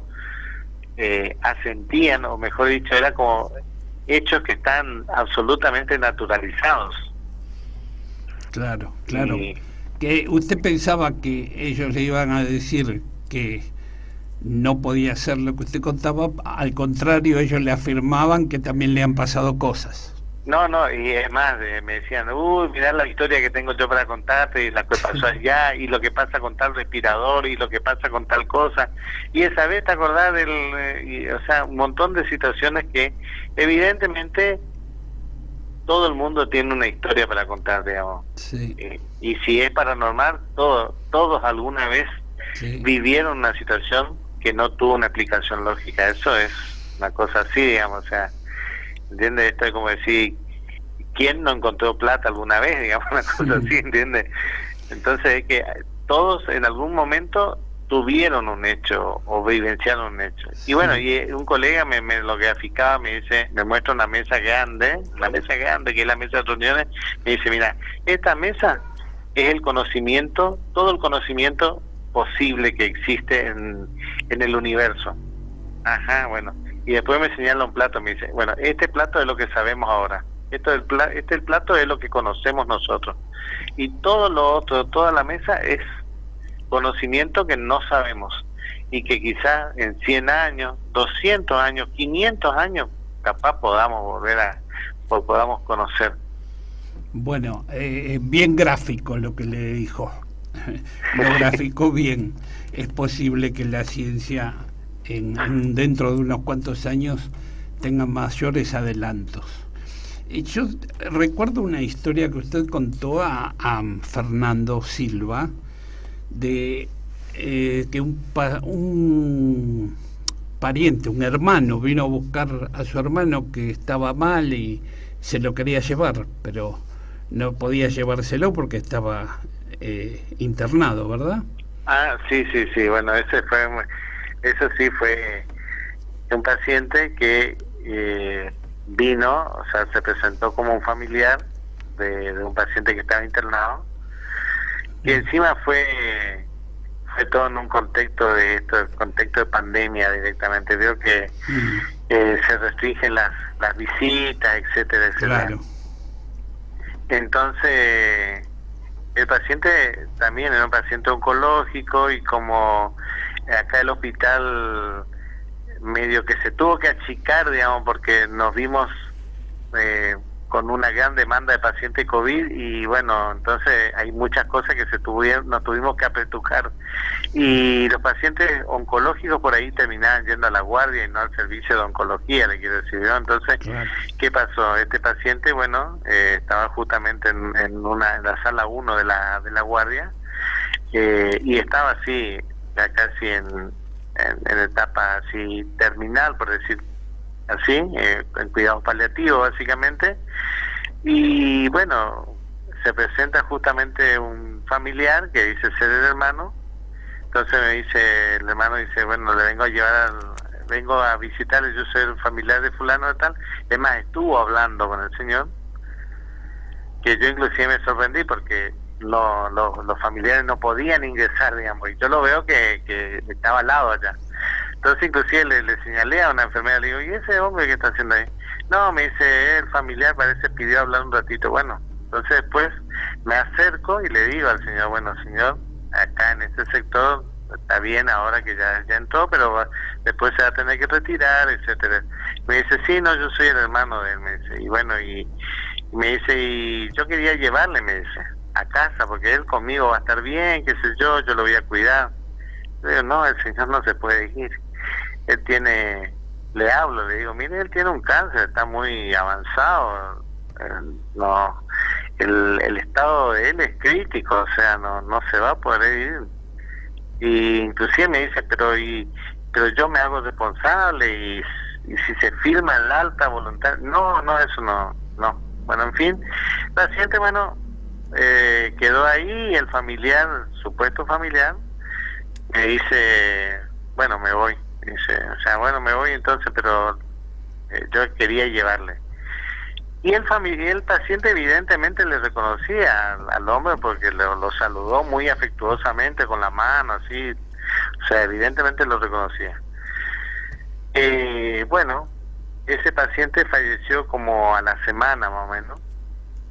asentían, o mejor dicho, era como hechos que están absolutamente naturalizados. Claro. Que usted pensaba que ellos le iban a decir que no podía hacer lo que usted contaba, al contrario, ellos le afirmaban que también le han pasado cosas. No, y es más, me decían, mirá la historia que tengo yo para contarte, y la que pasó allá, y lo que pasa con tal respirador, y lo que pasa con tal cosa, y esa vez te acordás o sea, un montón de situaciones que evidentemente todo el mundo tiene una historia para contar, digamos. Sí. Y si es paranormal, todos alguna vez vivieron una situación que no tuvo una explicación lógica. Eso es una cosa así, digamos, o sea, ¿entiendes? Esto es como decir, ¿quién no encontró plata alguna vez? Digamos, una cosa así, ¿entiendes? Entonces es que todos en algún momento tuvieron un hecho o vivenciaron un hecho. Y bueno, y un colega me lo graficaba, me dice, me muestra una mesa grande, que es la mesa de reuniones, me dice, mira, esta mesa es el conocimiento, todo el conocimiento posible que existe en el universo. Ajá, bueno. Y después me señala un plato, me dice, bueno, este plato es lo que sabemos ahora. El plato es lo que conocemos nosotros. Y todo lo otro, toda la mesa es conocimiento que no sabemos. Y que quizás en 100 años, 200 años, 500 años, capaz podamos podamos conocer. Bueno, bien gráfico lo que le dijo. Lo graficó bien. Es posible que la ciencia dentro de unos cuantos años tenga mayores adelantos. Y yo recuerdo una historia que usted contó a Fernando Silva de que un pariente, un hermano, vino a buscar a su hermano que estaba mal y se lo quería llevar, pero no podía llevárselo porque estaba internado, ¿verdad? Ah, sí, bueno, eso sí fue un paciente que vino, o sea, se presentó como un familiar de un paciente que estaba internado, y encima fue todo en un contexto de pandemia directamente. Veo que se restringen las visitas, etcétera. Claro. Entonces el paciente también era un paciente oncológico, y como acá el hospital medio que se tuvo que achicar, digamos, porque nos vimos con una gran demanda de pacientes COVID, y bueno, entonces hay muchas cosas que nos tuvimos que apretujar, y los pacientes oncológicos por ahí terminaban yendo a la guardia y no al servicio de oncología, le quiero decir, ¿no? Entonces, claro. ¿Qué pasó? Este paciente, bueno, estaba justamente en la sala 1 de la guardia, y estaba así, ya casi en etapa así terminal, por decir así, en cuidados paliativos básicamente, y bueno, se presenta justamente un familiar que dice ser el hermano. Entonces el hermano dice, bueno, le vengo a visitarle, yo soy el familiar de fulano de tal. Además, estuvo hablando con el señor, que yo inclusive me sorprendí porque los familiares no podían ingresar, digamos, y yo lo veo que estaba al lado allá. Entonces inclusive le señalé a una enfermera, le digo, ¿y ese hombre qué está haciendo ahí? No, me dice, el familiar parece pidió hablar un ratito. Bueno, entonces después me acerco y le digo al señor, bueno, señor, acá en este sector está bien ahora que ya entró, pero después se va a tener que retirar, etcétera. Me dice, sí, no, yo soy el hermano de él, me dice, y bueno, y me dice, y yo quería llevarle, me dice, a casa, porque él conmigo va a estar bien, qué sé yo lo voy a cuidar. Le digo, no, el señor no se puede ir. Él le hablo, le digo, mire, él tiene un cáncer, está muy avanzado, el estado de él es crítico, o sea, no se va a poder ir. Y inclusive me dice, pero yo me hago responsable, y si se firma el alta voluntaria, no, eso no. Bueno, en fin, el paciente, bueno, quedó ahí, y el supuesto familiar, me dice, bueno, me voy. Dice, o sea, bueno, me voy entonces, pero yo quería llevarle. Y el paciente evidentemente le reconocía al hombre, porque lo saludó muy afectuosamente con la mano, así, o sea, evidentemente lo reconocía. Bueno, ese paciente falleció como a la semana más o menos.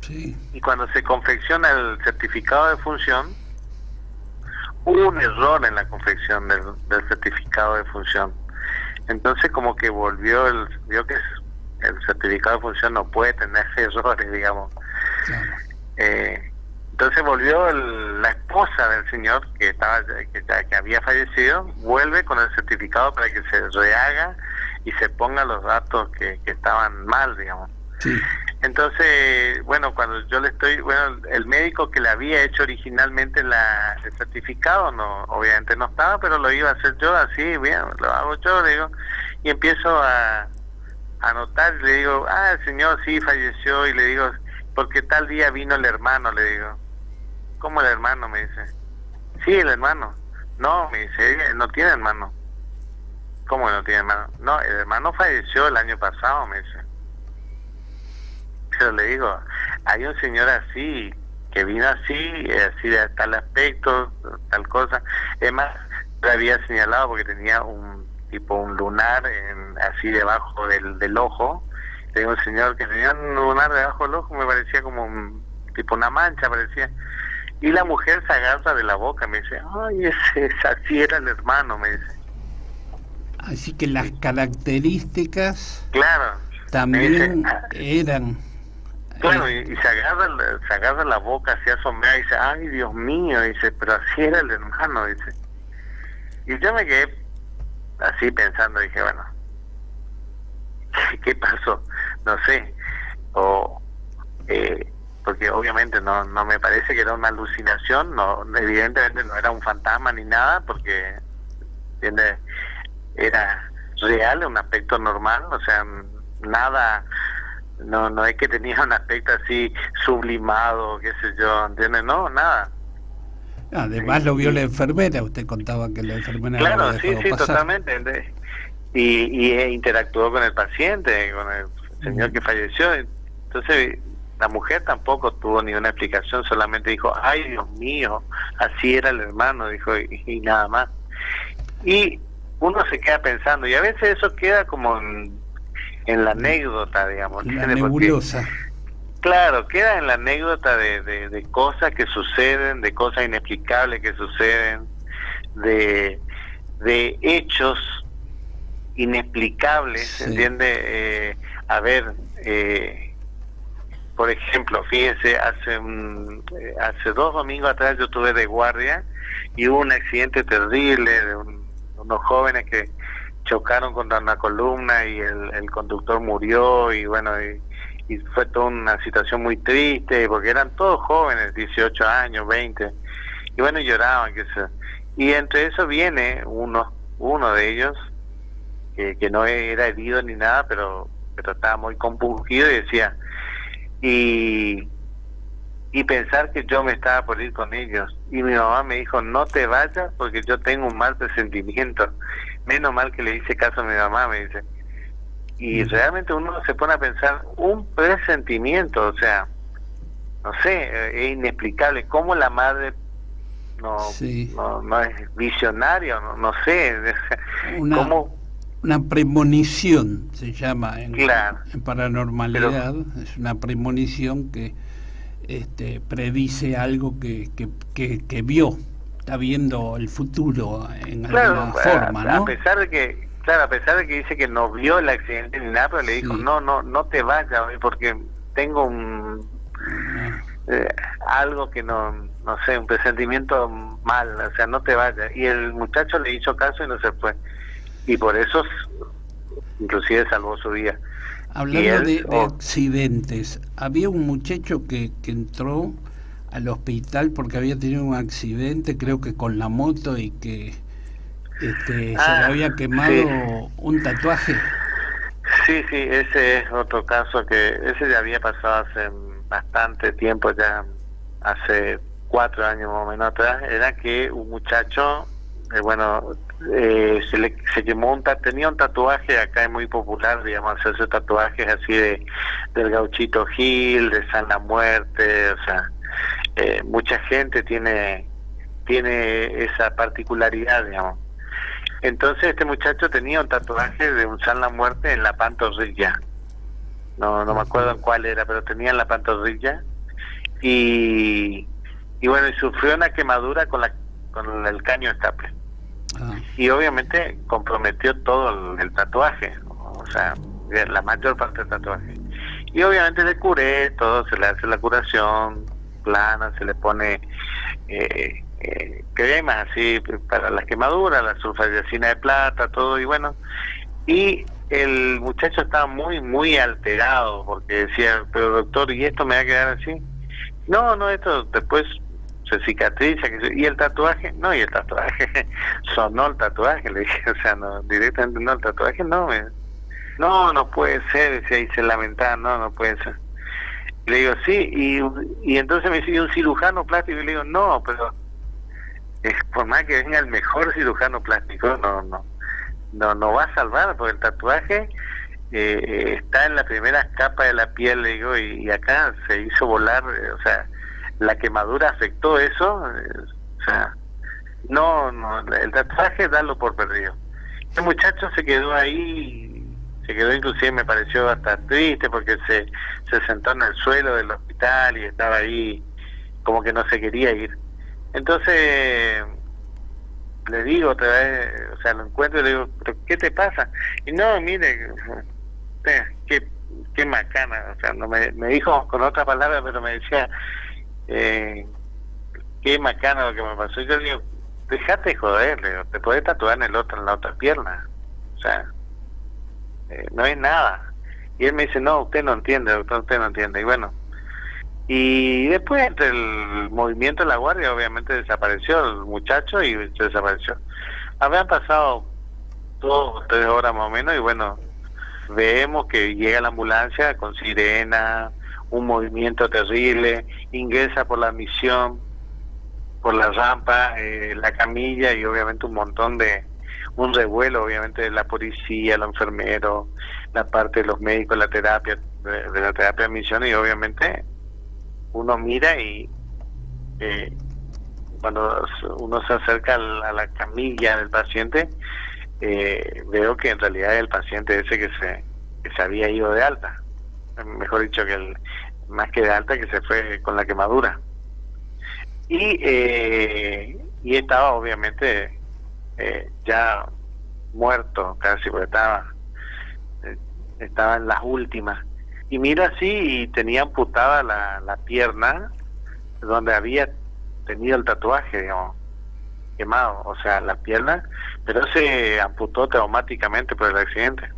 Sí. Y cuando se confecciona el certificado de función, hubo un error en la confección del certificado de función. Entonces como que vio que el certificado de función no puede tener errores, digamos. Claro. Entonces volvió la esposa del señor que había fallecido, vuelve con el certificado para que se rehaga y se pongan los datos que estaban mal, digamos. Sí. Entonces, bueno, cuando yo el médico que le había hecho originalmente el certificado, obviamente no estaba, pero lo iba a hacer yo, así, bien, lo hago yo, le digo, y empiezo a anotar, y le digo, el señor sí falleció, y le digo, porque tal día vino el hermano, le digo. ¿Cómo el hermano? Me dice. Sí, el hermano. No, me dice, él no tiene hermano. ¿Cómo no tiene hermano? No, el hermano falleció el año pasado, me dice. Pero le digo, hay un señor así, que vino así de tal aspecto, tal cosa. Además, le había señalado porque tenía un lunar así debajo del ojo. Le digo, un señor que tenía un lunar debajo del ojo, me parecía como una mancha, parecía. Y la mujer se agarra de la boca, me dice, ay, así era el hermano, me dice. Así que las características, claro, también eran Claro, y se agarra la boca así asombrada y dice, ay Dios mío, dice, pero así era el hermano, dice. Y yo me quedé así pensando, dije, bueno, ¿qué pasó? No sé, porque obviamente no me parece que era una alucinación, no, evidentemente no era un fantasma ni nada, porque ¿entiendes? Era real, un aspecto normal, o sea, nada, no es que tenía un aspecto así sublimado, qué sé yo, ¿entiendes? No, nada. Además lo vio la enfermera, usted contaba que la enfermera Claro, lo había sí, dejado pasar. totalmente. Y interactuó con el paciente, con el señor que falleció. Entonces la mujer tampoco tuvo ni una explicación, solamente dijo, ay Dios mío, así era el hermano, dijo, y nada más. Y uno se queda pensando, y a veces eso queda como en la anécdota, digamos. La nebulosa. Porque, claro, queda en la anécdota de cosas que suceden, de cosas inexplicables que suceden, de hechos inexplicables, Sí. ¿Entiende? A ver, por ejemplo, fíjense, hace 2 domingos atrás yo estuve de guardia y hubo un accidente terrible de unos jóvenes que chocaron contra una columna y el conductor murió, y bueno, y fue toda una situación muy triste porque eran todos jóvenes, 18 años, 20, y bueno, lloraban, y entre eso viene uno de ellos que no era herido ni nada, pero estaba muy compungido, y decía, y pensar que yo me estaba por ir con ellos, y mi mamá me dijo, no te vayas porque yo tengo un mal presentimiento. Menos mal que le hice caso a mi mamá, me dice. Y realmente uno se pone a pensar, un presentimiento, o sea, no sé, es inexplicable cómo la madre no es visionaria, no sé, cómo... Una premonición se llama en paranormalidad, pero, es una premonición que predice algo que vio, está viendo el futuro en alguna forma, ¿no? A pesar de que dice que no vio el accidente ni nada, pero le dijo, no te vayas, porque tengo algo que no sé, un presentimiento mal, o sea, no te vayas. Y el muchacho le hizo caso y no se fue. Y por eso inclusive salvó su vida. Hablando de accidentes, había un muchacho que entró al hospital porque había tenido un accidente, creo que con la moto, y que se le había quemado un tatuaje. Sí, ese es otro caso, que ese ya había pasado hace bastante tiempo, ya hace 4 años más o menos atrás. Era que un muchacho, se quemó tenía un tatuaje. Acá es muy popular, digamos, hacerse tatuajes así del Gauchito Gil, de San La Muerte, o sea, mucha gente tiene esa particularidad, digamos. Entonces este muchacho tenía un tatuaje de un San La Muerte en la pantorrilla, no me acuerdo en cuál era, pero tenía en la pantorrilla, y bueno, y sufrió una quemadura con el caño estaple. Y obviamente comprometió todo el tatuaje, o sea, la mayor parte del tatuaje. Y obviamente le curé todo, se le hace la curación plana, se le pone cremas así para las quemaduras, la sulfadiazina de plata, todo, y bueno, y el muchacho estaba muy, muy alterado porque decía, pero doctor, ¿y esto me va a quedar así? No, esto después se cicatriza, y el tatuaje, y el tatuaje sonó el tatuaje, le dije, o sea, no, directamente no, el tatuaje no puede ser, decía, y se lamentaba, no puede ser. Le digo, sí, y entonces me dice, ¿y un cirujano plástico? Y le digo, no, pero por más que venga el mejor cirujano plástico, no va a salvar, porque el tatuaje está en la primera capa de la piel, le digo, y acá se hizo volar, o sea, la quemadura afectó eso, o sea, el tatuaje dalo por perdido. El muchacho se quedó ahí, inclusive me pareció hasta triste porque se sentó en el suelo del hospital y estaba ahí como que no se quería ir. Entonces le digo otra vez, o sea, lo encuentro y le digo, ¿pero qué te pasa? Y no, mire, qué macana, o sea, no me dijo con otra palabra, pero me decía, qué macana lo que me pasó. Yo digo, dejate de joder, le digo, te podés tatuar en la otra pierna, o sea, no es nada. Y él me dice, no, usted no entiende, doctor, usted no entiende. Y bueno, y después entre el movimiento de la guardia, obviamente desapareció el muchacho y desapareció. Habían pasado 2 o 3 horas más o menos, y bueno, vemos que llega la ambulancia con sirena, un movimiento terrible, ingresa por la admisión, por la rampa, la camilla, y obviamente un revuelo obviamente de la policía, los enfermeros, la parte de los médicos, la terapia, de la terapia de admisión, y obviamente uno mira y cuando uno se acerca a la camilla del paciente, veo que en realidad es el paciente ese que se había ido de alta, mejor dicho, más que de alta, que se fue con la quemadura, y estaba obviamente ya muerto casi, porque estaba en las últimas, y mira así, y tenía amputada la pierna donde había tenido el tatuaje, digamos, quemado, o sea, la pierna, pero se amputó traumáticamente por el accidente.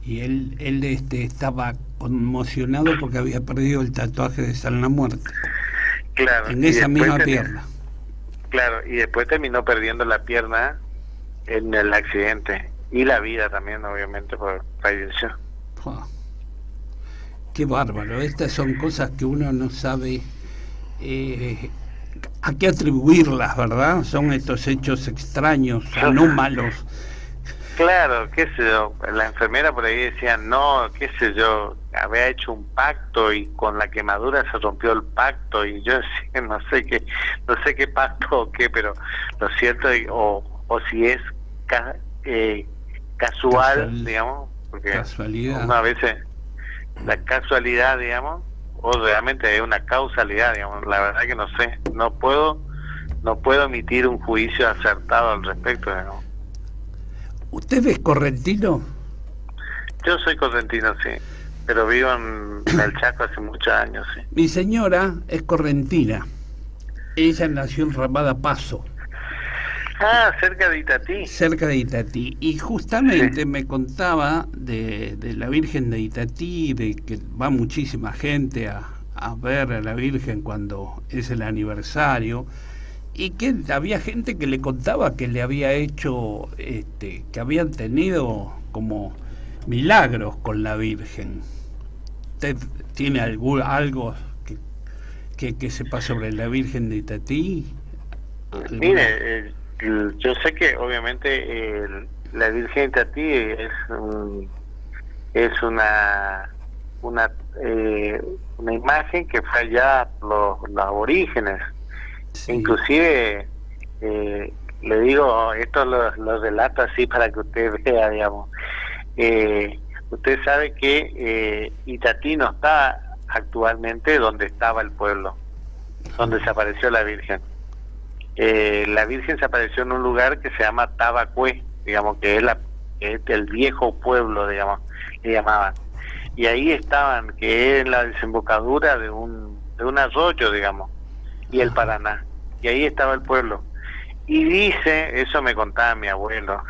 Y él estaba conmocionado porque había perdido el tatuaje de San la Muerte. Claro. En esa misma pierna. Claro, y después terminó perdiendo la pierna en el accidente, y la vida también, obviamente, por falleció. Qué bárbaro. Estas son cosas que uno no sabe a qué atribuirlas, ¿verdad? Son estos hechos extraños, anómalos. Claro, qué sé yo, la enfermera por ahí decía, no, qué sé yo, había hecho un pacto y con la quemadura se rompió el pacto, y yo decía, no sé qué pacto o qué, pero lo cierto es, o si es casual, digamos, porque casualidad. Una vez la casualidad, digamos, o realmente es una causalidad, digamos, la verdad que no sé, no puedo emitir un juicio acertado al respecto, digamos. ¿Usted es correntino? Yo soy correntino, sí, pero vivo en el Chaco hace muchos años, sí. Mi señora es correntina. Ella nació en Ramada Paso. Ah, cerca de Itatí. Cerca de Itatí. Y justamente me contaba de la Virgen de Itatí, de que va muchísima gente a ver a la Virgen cuando es el aniversario, y que había gente que le contaba que le había hecho, que habían tenido como milagros con la Virgen. ¿Usted tiene algo que sepa sobre la Virgen de Itatí? Mire, yo sé que obviamente la Virgen de Itatí es una imagen que fue allá los aborígenes. Sí. Inclusive le digo, esto lo relato así para que usted vea, digamos, usted sabe que Itatí no está actualmente donde estaba el pueblo, donde se apareció la Virgen. La Virgen se apareció en un lugar que se llama Tabacué, digamos, que es el viejo pueblo, digamos, le llamaban, y ahí estaban, que es la desembocadura de un arroyo, digamos, y el Paraná, y ahí estaba el pueblo. Y dice, eso me contaba mi abuelo,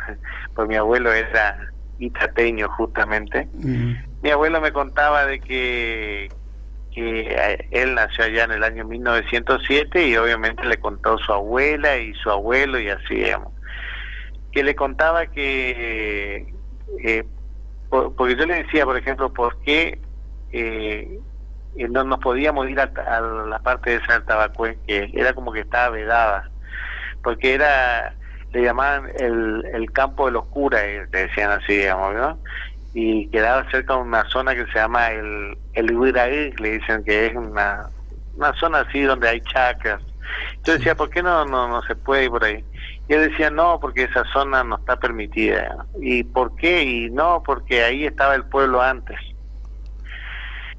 pues mi abuelo era itateño justamente. Mi abuelo me contaba de que él nació allá en el año 1907, y obviamente le contó su abuela y su abuelo, y así, digamos, que le contaba que porque yo le decía, por ejemplo, por qué no nos podíamos ir a la parte de San Tabacué, que era como que estaba vedada, porque le llamaban el campo de los curas, le decían así, digamos, ¿no? Y quedaba cerca de una zona que se llama el Ibiraí, le dicen que es una zona así donde hay chacras. Yo decía, ¿por qué no se puede ir por ahí? Y él decía, no, porque esa zona no está permitida. ¿Y por qué? Y no, porque ahí estaba el pueblo antes.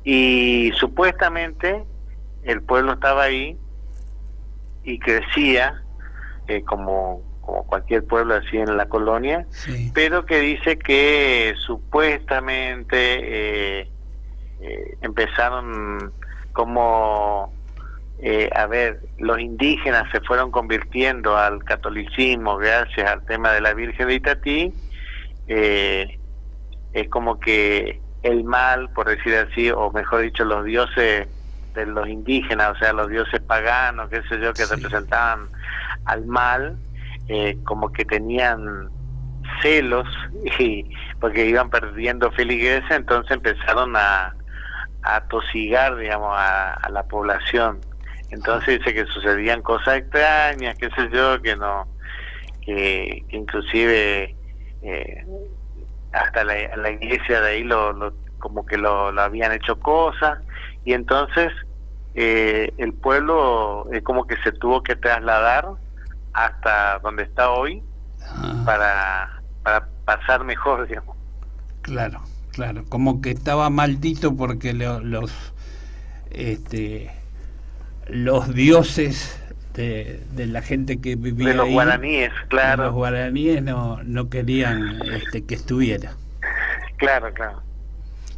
Y supuestamente el pueblo estaba ahí y crecía como como cualquier pueblo así en la colonia, Sí. pero que dice que supuestamente empezaron como a ver, los indígenas se fueron convirtiendo al catolicismo gracias al tema de la Virgen de Itatí. Es como que el mal, por decir así, o mejor dicho, los dioses de los indígenas, o sea, los dioses paganos, qué sé yo, que Sí. representaban al mal, como que tenían celos, y porque iban perdiendo feligreses, entonces empezaron a atosigar, digamos, a la población. Entonces dice que sucedían cosas extrañas, qué sé yo, que no, que inclusive hasta la iglesia de ahí como que lo habían hecho cosas, y entonces el pueblo como que se tuvo que trasladar hasta donde está hoy para pasar mejor, digamos. Claro, como que estaba maldito porque los dioses de la gente que vivía De los ahí, guaraníes, claro. de los guaraníes no querían que estuviera. Claro.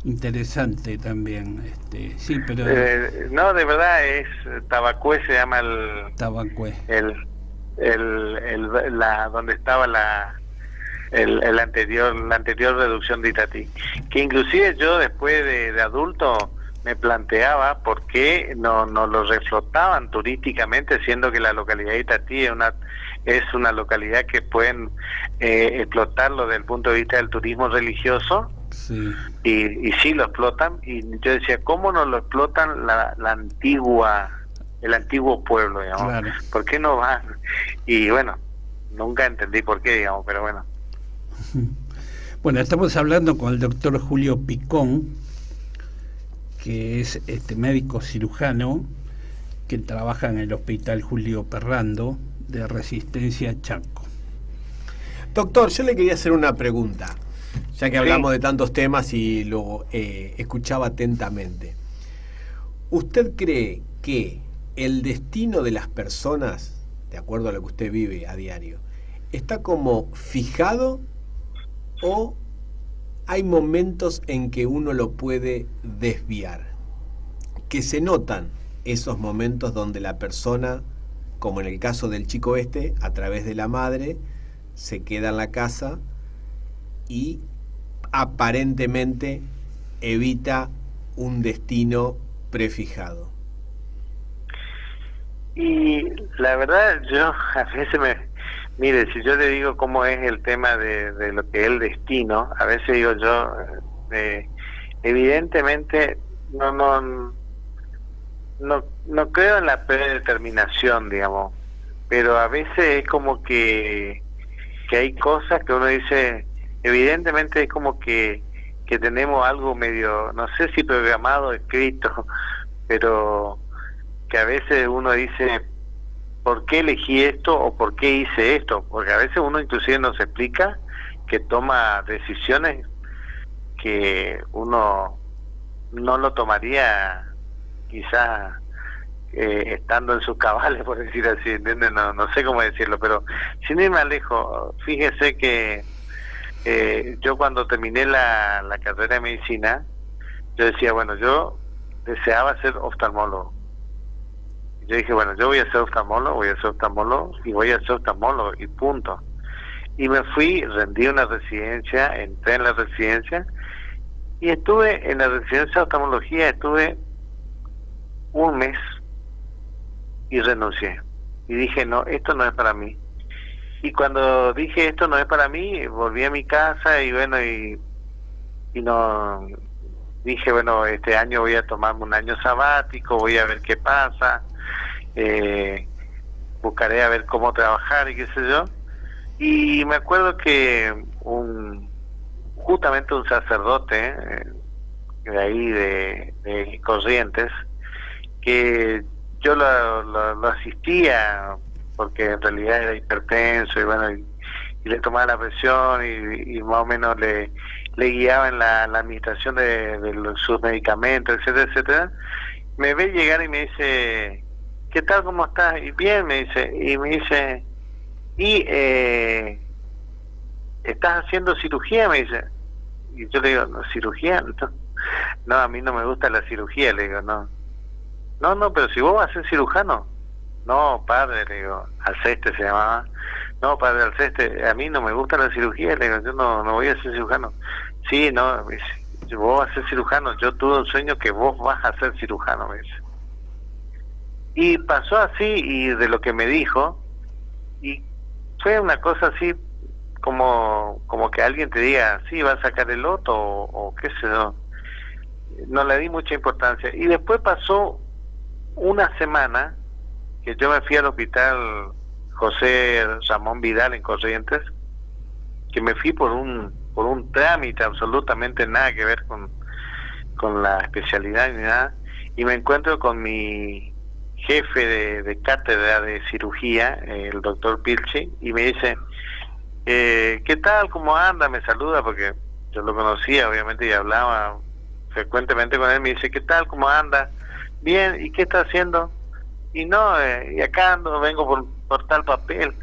Interesante también, sí, pero No, de verdad es Tabacué, se llama el Tabacué. Donde estaba la anterior reducción de Itatí, que inclusive yo después de adulto me planteaba por qué no lo reflotaban turísticamente, siendo que la localidad de Itatí es una localidad que pueden explotarlo desde el punto de vista del turismo religioso. Sí. Y sí lo explotan, y yo decía, ¿cómo no lo explotan el antiguo pueblo, digamos? Claro. ¿Por qué no van? Y bueno, nunca entendí por qué, digamos, pero bueno. Bueno, estamos hablando con el doctor Julio Picón, que es médico cirujano que trabaja en el Hospital Julio Perrando de Resistencia Chaco. Doctor, yo le quería hacer una pregunta, ya que hablamos Sí. de tantos temas y lo escuchaba atentamente. ¿Usted cree que el destino de las personas, de acuerdo a lo que usted vive a diario, está como fijado o hay momentos en que uno lo puede desviar? Que se notan esos momentos donde la persona, como en el caso del chico a través de la madre, se queda en la casa y aparentemente evita un destino prefijado. Y la verdad, yo a veces mire, si yo le digo cómo es el tema de lo que es el destino, a veces digo yo, evidentemente no creo en la predeterminación, digamos, pero a veces es como que hay cosas que uno dice, evidentemente es como que tenemos algo medio, no sé si programado, escrito, pero que a veces uno dice, ¿por qué elegí esto o por qué hice esto? Porque a veces uno inclusive nos explica que toma decisiones que uno no lo tomaría quizás estando en sus cabales, por decir así, ¿entiendes? No sé cómo decirlo, pero sin ir más lejos, fíjese que yo cuando terminé la carrera de medicina, yo decía, bueno, yo deseaba ser oftalmólogo. Yo dije, bueno, yo voy a ser oftalmólogo y voy a ser oftalmólogo y punto. Y me fui, rendí una residencia, entré en la residencia y estuve en la residencia de oftalmología, estuve un mes y renuncié. Y dije, no, esto no es para mí. Y cuando dije esto no es para mí, volví a mi casa y bueno, y no dije, bueno, este año voy a tomarme un año sabático, voy a ver qué pasa. Buscaré a ver cómo trabajar y qué sé yo. Y me acuerdo que justamente un sacerdote de ahí de Corrientes, que yo lo asistía porque en realidad era hipertenso y bueno, y le tomaba la presión y más o menos le guiaba en la administración de sus medicamentos, etcétera, etcétera. Me ve llegar y me dice, ¿qué tal, cómo estás? Y bien, me dice, y ¿estás haciendo cirugía? Me dice. Y yo le digo, ¿no, cirugía? No, a mí no me gusta la cirugía, le digo, no, pero si vos vas a ser cirujano. No, padre, le digo, Alceste se llamaba. No, padre Alceste, a mí no me gusta la cirugía, le digo, yo no voy a ser cirujano. Sí, no, me dice, vos vas a ser cirujano, yo tuve un sueño que vos vas a ser cirujano, me dice. Y pasó así, y de lo que me dijo, y fue una cosa así, como que alguien te diga, sí, va a sacar el loto, o qué sé yo. No le di mucha importancia. Y después pasó una semana que yo me fui al hospital José Ramón Vidal en Corrientes, que me fui por un trámite absolutamente nada que ver con la especialidad ni nada, y me encuentro con mi jefe de cátedra de cirugía, el doctor Pilchi, y me dice, ¿qué tal? ¿Cómo anda? Me saluda porque yo lo conocía obviamente y hablaba frecuentemente con él. Me dice, ¿qué tal? ¿Cómo anda? Bien, ¿y qué está haciendo? Y no, y acá ando, vengo por tal papel.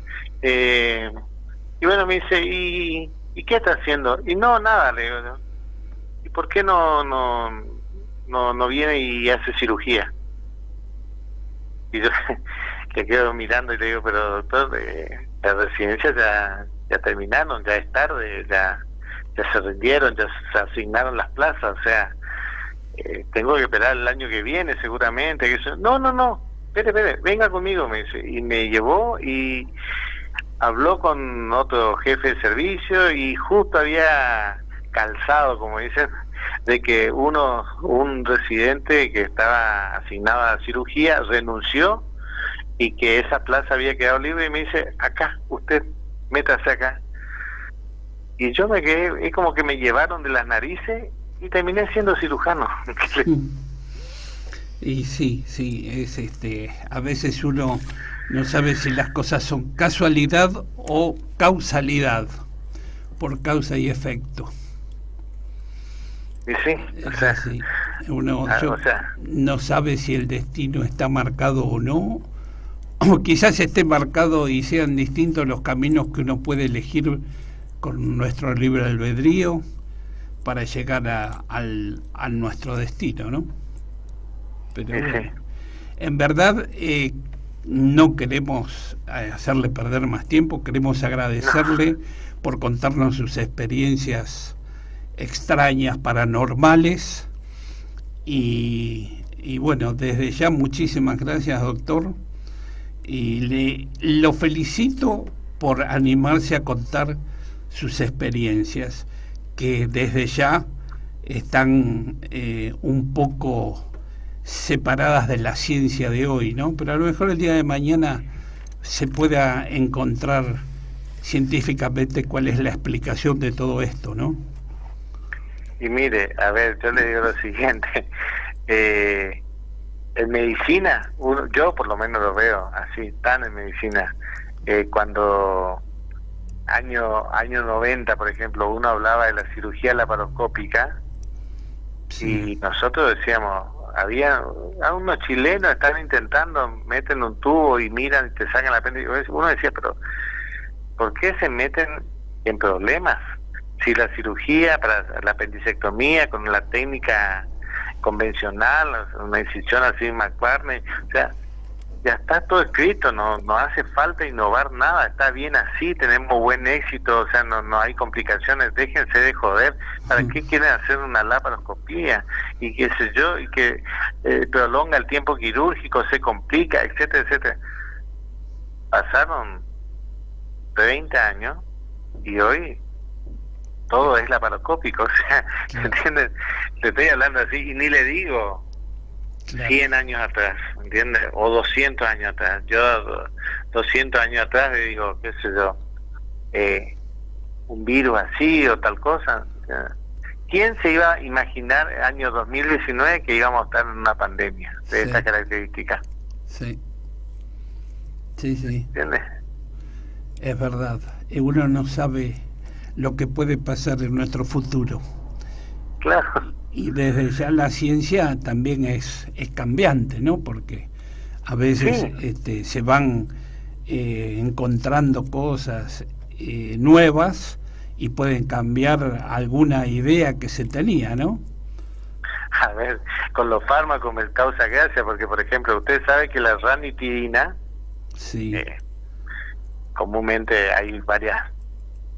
Y bueno, me dice, ¿y qué está haciendo? Y no, nada, le digo yo. ¿Y por qué no viene y hace cirugía? Y yo le quedo mirando y le digo, pero doctor, las residencias ya terminaron, ya es tarde, ya se rindieron, ya se asignaron las plazas, o sea, tengo que esperar el año que viene seguramente. Que eso. No, espere, venga conmigo, me dice. Y me llevó y habló con otro jefe de servicio y justo había calzado, como dicen, de que un residente que estaba asignado a cirugía renunció y que esa plaza había quedado libre, y me dice, acá, usted métase acá. Y yo me quedé, es como que me llevaron de las narices y terminé siendo cirujano. Y sí, es a veces uno no sabe si las cosas son casualidad o causalidad, por causa y efecto. Y sí, o sea, sí. Uno no sabe si el destino está marcado o no, o quizás esté marcado y sean distintos los caminos que uno puede elegir con nuestro libre albedrío para llegar a nuestro destino, ¿no? Pero bueno, en verdad no queremos hacerle perder más tiempo, queremos agradecerle por contarnos sus experiencias extrañas, paranormales, y bueno, desde ya muchísimas gracias, doctor, y lo felicito por animarse a contar sus experiencias, que desde ya están un poco separadas de la ciencia de hoy, ¿no? Pero a lo mejor el día de mañana se pueda encontrar científicamente cuál es la explicación de todo esto, ¿no? Y mire, a ver, yo le digo lo siguiente, en medicina, yo por lo menos lo veo así, tan en medicina, cuando año 90, por ejemplo, uno hablaba de la cirugía laparoscópica, y nosotros decíamos, había unos chilenos están intentando, meten un tubo y miran y te sacan la apéndice. Uno decía, pero ¿por qué se meten en problemas? Si la cirugía para la apendicectomía con la técnica convencional, una incisión así en McBurney, o sea, ya está todo escrito, no hace falta innovar nada, está bien así, tenemos buen éxito, o sea, no hay complicaciones, déjense de joder, ¿para qué quieren hacer una laparoscopía? Y qué sé yo, y que prolonga el tiempo quirúrgico, se complica, etcétera, etcétera. Pasaron 30 años y hoy todo es laparoscópico, o sea, ¿entiendes? Le estoy hablando así y ni le digo 100 años atrás, ¿entiendes? O 200 años atrás. Yo 200 años atrás le digo, qué sé yo, un virus así o tal cosa. O sea, ¿quién se iba a imaginar el año 2019 que íbamos a estar en una pandemia de esta característica? Sí. ¿Entiendes? Es verdad. Uno no sabe lo que puede pasar en nuestro futuro. Claro. Y desde ya la ciencia también es cambiante, ¿no? Porque a veces se van encontrando cosas nuevas y pueden cambiar alguna idea que se tenía, ¿no? A ver, con los fármacos me causa gracia porque, por ejemplo, usted sabe que la ranitidina, Sí. Comúnmente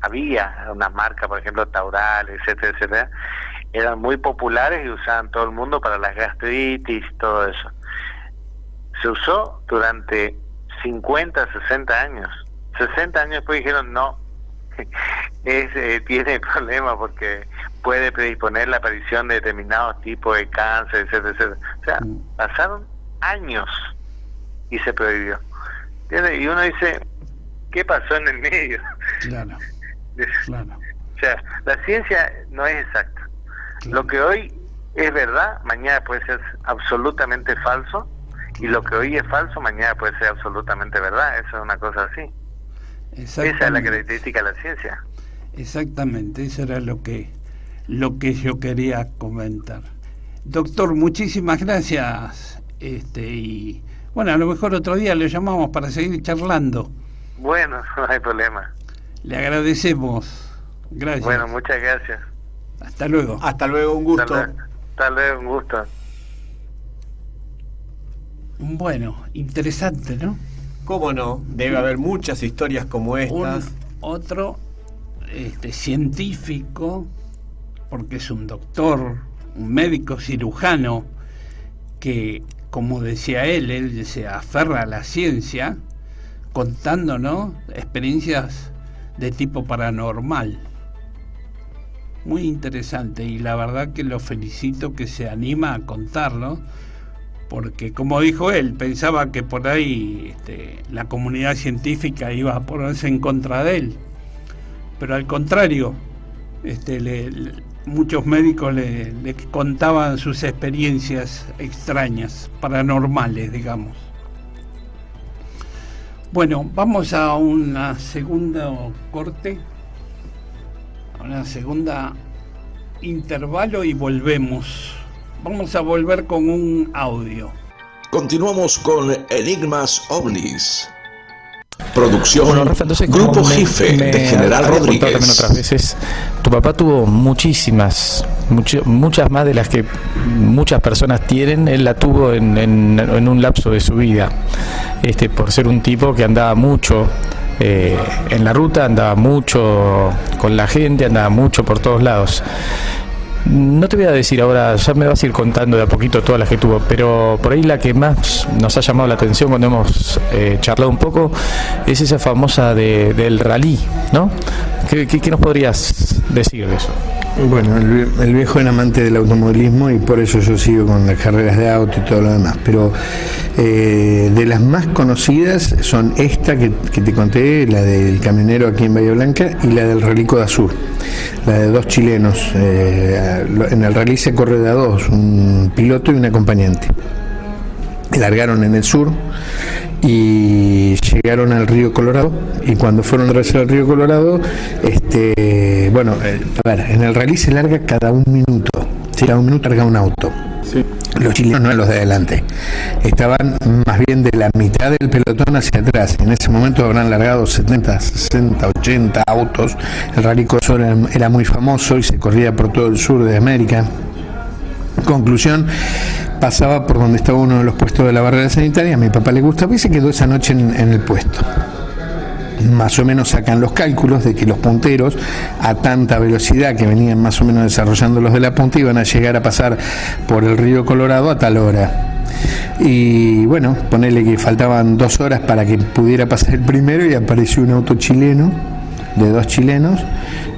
había unas marcas, por ejemplo, Taural, etcétera, etcétera, eran muy populares y usaban todo el mundo para las gastritis, todo eso. Se usó durante 50, 60 años. 60 años después dijeron no, tiene problemas porque puede predisponer la aparición de determinados tipos de cáncer, etcétera, etcétera. O sea, pasaron años y se prohibió. ¿Entiendes? Y uno dice, ¿qué pasó en el medio? Claro. O sea, la ciencia no es exacta. Claro. Lo que hoy es verdad, mañana puede ser absolutamente falso, y lo que hoy es falso, mañana puede ser absolutamente verdad. Eso es una cosa así. Esa es la característica de la ciencia. Exactamente, eso era lo que yo quería comentar. Doctor, muchísimas gracias. Y bueno, a lo mejor otro día lo llamamos para seguir charlando. Bueno, no hay problema. Le agradecemos. Gracias. Bueno, muchas gracias. Hasta luego. Hasta luego, un gusto. Hasta luego, un gusto. Bueno, interesante, ¿no? ¿Cómo no? Debe haber muchas historias como estas. Otro científico, porque es un doctor, un médico cirujano, que, como decía él se aferra a la ciencia, contándonos experiencias de tipo paranormal. Muy interesante, y la verdad que lo felicito que se anima a contarlo, porque como dijo él, pensaba que por ahí la comunidad científica iba a ponerse en contra de él, pero al contrario, muchos médicos le contaban sus experiencias extrañas, paranormales, digamos. Bueno, vamos a una segunda corte, a una segunda intervalo y volvemos. Vamos a volver con un audio. Continuamos con Enigmas OVNIs. Producción, bueno, Rafa, entonces, Grupo Jife de General Rodríguez. También otras veces, tu papá tuvo muchas más de las que muchas personas tienen. Él la tuvo en un lapso de su vida, por ser un tipo que andaba mucho en la ruta, andaba mucho con la gente, andaba mucho por todos lados. No te voy a decir ahora, ya me vas a ir contando de a poquito todas las que tuvo, pero por ahí la que más nos ha llamado la atención cuando hemos charlado un poco es esa famosa del rally, ¿no? ¿Qué nos podrías decir de eso? Bueno, el viejo era amante del automovilismo y por eso yo sigo con las carreras de auto y todo lo demás, pero de las más conocidas son esta que te conté, la del camionero aquí en Bahía Blanca, y la del Rally Coda Sur, la de dos chilenos. En el rally se corre de a dos, un piloto y un acompañante. Largaron en el sur y llegaron al río Colorado, y cuando fueron a atravesar el río Colorado, en el rally se larga cada un minuto, cada un minuto larga un auto. Sí. Los chilenos no eran los de adelante, estaban más bien de la mitad del pelotón hacia atrás. En ese momento habrán largado 70, 60, 80 autos. El Rally Coda Sur era muy famoso y se corría por todo el sur de América. Conclusión, pasaba por donde estaba uno de los puestos de la barrera sanitaria. A mi papá le gustaba y se quedó esa noche en el puesto. Más o menos sacan los cálculos de que los punteros, a tanta velocidad que venían más o menos desarrollando los de la punta, iban a llegar a pasar por el río Colorado a tal hora. Y bueno, ponele que faltaban 2 horas para que pudiera pasar el primero, y apareció un auto chileno, de dos chilenos,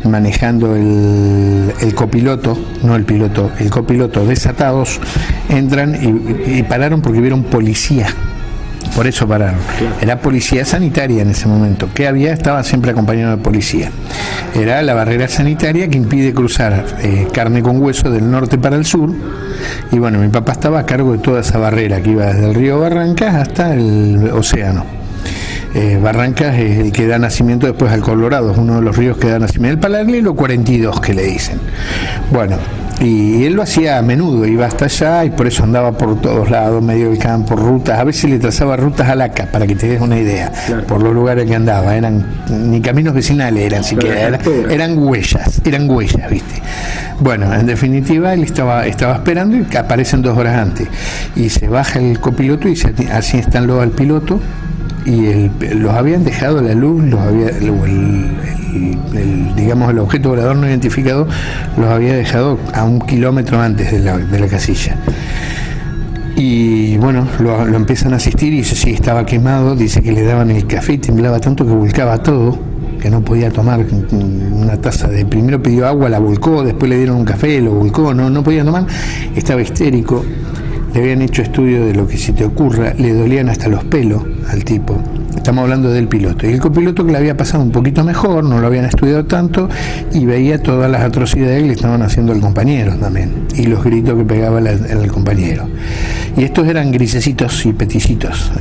manejando el copiloto, no el piloto, el copiloto, desatados. Entran y pararon porque vieron policía. Por eso pararon. Era policía sanitaria en ese momento. ¿Qué había? Estaba siempre acompañado de policía. Era la barrera sanitaria que impide cruzar carne con hueso del norte para el sur. Y bueno, mi papá estaba a cargo de toda esa barrera que iba desde el río Barrancas hasta el océano. Barrancas es el que da nacimiento después al Colorado, es uno de los ríos que da nacimiento, el paralelo 42 que le dicen. Bueno, Y él lo hacía a menudo, iba hasta allá y por eso andaba por todos lados, medio del campo, rutas, a veces le trazaba rutas a Laca, para que te des una idea, claro, por los lugares que andaba, eran ni caminos vecinales, eran siquiera, eran huellas, ¿viste? Bueno, en definitiva él estaba esperando y aparecen 2 horas antes, y se baja el copiloto y así instaló al piloto, y los habían dejado la luz, digamos el objeto volador no identificado los había dejado a 1 kilómetro antes de la casilla. Y bueno, lo empiezan a asistir y dice sí, estaba quemado, dice que le daban el café y temblaba tanto que volcaba todo, que no podía tomar una taza primero pidió agua, la volcó, después le dieron un café, lo volcó, no podía tomar, estaba histérico. Le habían hecho estudio de lo que se te ocurra, le dolían hasta los pelos al tipo. Estamos hablando del piloto. Y el copiloto, que le había pasado un poquito mejor, no lo habían estudiado tanto, y veía todas las atrocidades que le estaban haciendo al compañero también, y los gritos que pegaba el compañero. Y estos eran grisecitos y peticitos,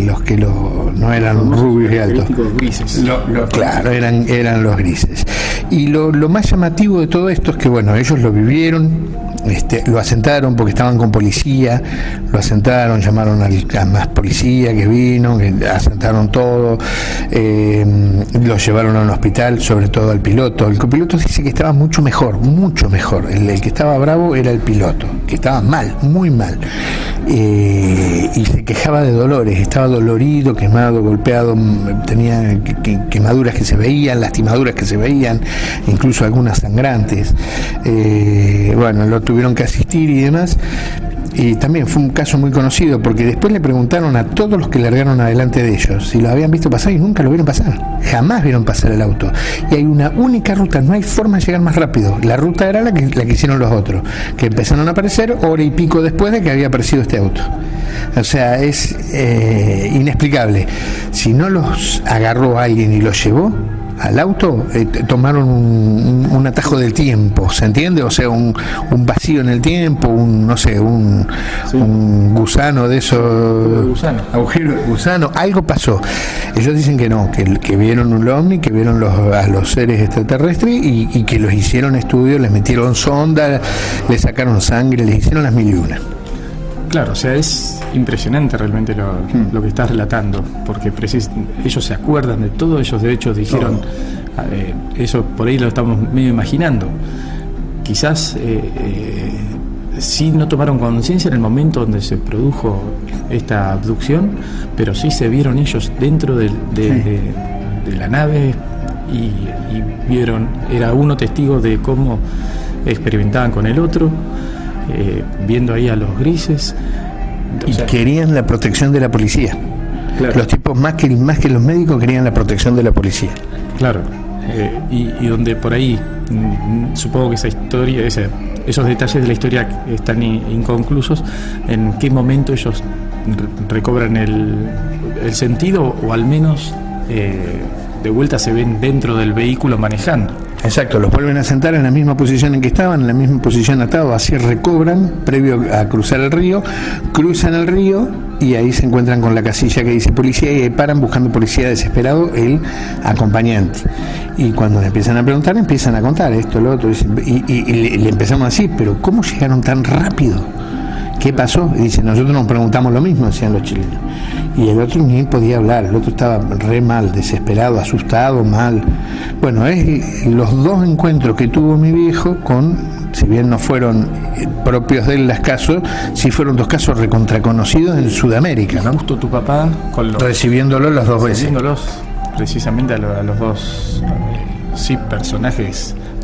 los que no eran rubios y altos. Grises. Claro, eran los grises. Y lo más llamativo de todo esto es que, bueno, ellos lo vivieron, lo asentaron porque estaban con policía, lo asentaron, llamaron a más policía que vino, que asentaron todo, lo llevaron a un hospital, sobre todo al piloto. El copiloto dice que estaba mucho mejor, el que estaba bravo era el piloto, que estaba mal, muy mal, y se quejaba de dolores, estaba dolorido, quemado, golpeado, tenía quemaduras que se veían, lastimaduras que se veían, incluso algunas sangrantes. Bueno, lo tuvieron que asistir y demás, y también fue un caso muy conocido porque después le preguntaron a todos los que largaron adelante de ellos si lo habían visto pasar y nunca lo vieron pasar, jamás vieron pasar el auto, y hay una única ruta, no hay forma de llegar más rápido, la ruta era la que hicieron los otros, que empezaron a aparecer hora y pico después de que había aparecido este auto. O sea, es inexplicable. Si no los agarró alguien y los llevó al auto, tomaron un atajo del tiempo, ¿se entiende? O sea, un vacío en el tiempo, un gusano de esos, agujero de gusano, algo pasó. Ellos dicen que no, que vieron un ovni, que vieron a los seres extraterrestres y que los hicieron estudios, les metieron sonda, les sacaron sangre, les hicieron las 1001. Claro, o sea, es impresionante realmente lo que estás relatando, porque ellos se acuerdan de todo, ellos de hecho dijeron, eso por ahí lo estamos medio imaginando. Quizás sí no tomaron conciencia en el momento donde se produjo esta abducción, pero sí se vieron ellos dentro de la nave y vieron, era uno testigo de cómo experimentaban con el otro. Viendo ahí a los grises, y querían la protección de la policía. Claro. Los tipos más que los médicos querían la protección de la policía. Claro. Y donde por ahí supongo que esa historia, esos detalles de la historia están inconclusos. ¿En qué momento ellos recobran el sentido, o al menos de vuelta se ven dentro del vehículo manejando? Exacto, los vuelven a sentar en la misma posición en que estaban, en la misma posición atados, así recobran, previo a cruzar el río, cruzan el río y ahí se encuentran con la casilla que dice policía, y ahí paran buscando policía desesperado, el acompañante. Y cuando le empiezan a preguntar, empiezan a contar esto, lo otro, y le empezamos a decir, pero ¿cómo llegaron tan rápido? ¿Qué pasó? Y dice, nosotros nos preguntamos lo mismo, decían los chilenos. Y el otro ni podía hablar, el otro estaba re mal, desesperado, asustado, mal. Bueno, es los 2 encuentros que tuvo mi viejo si bien no fueron propios de él los casos, sí fueron 2 casos recontraconocidos en Sudamérica, ¿no? Justo tu papá recibiéndolos las 2 veces. Recibiéndolos precisamente a los 2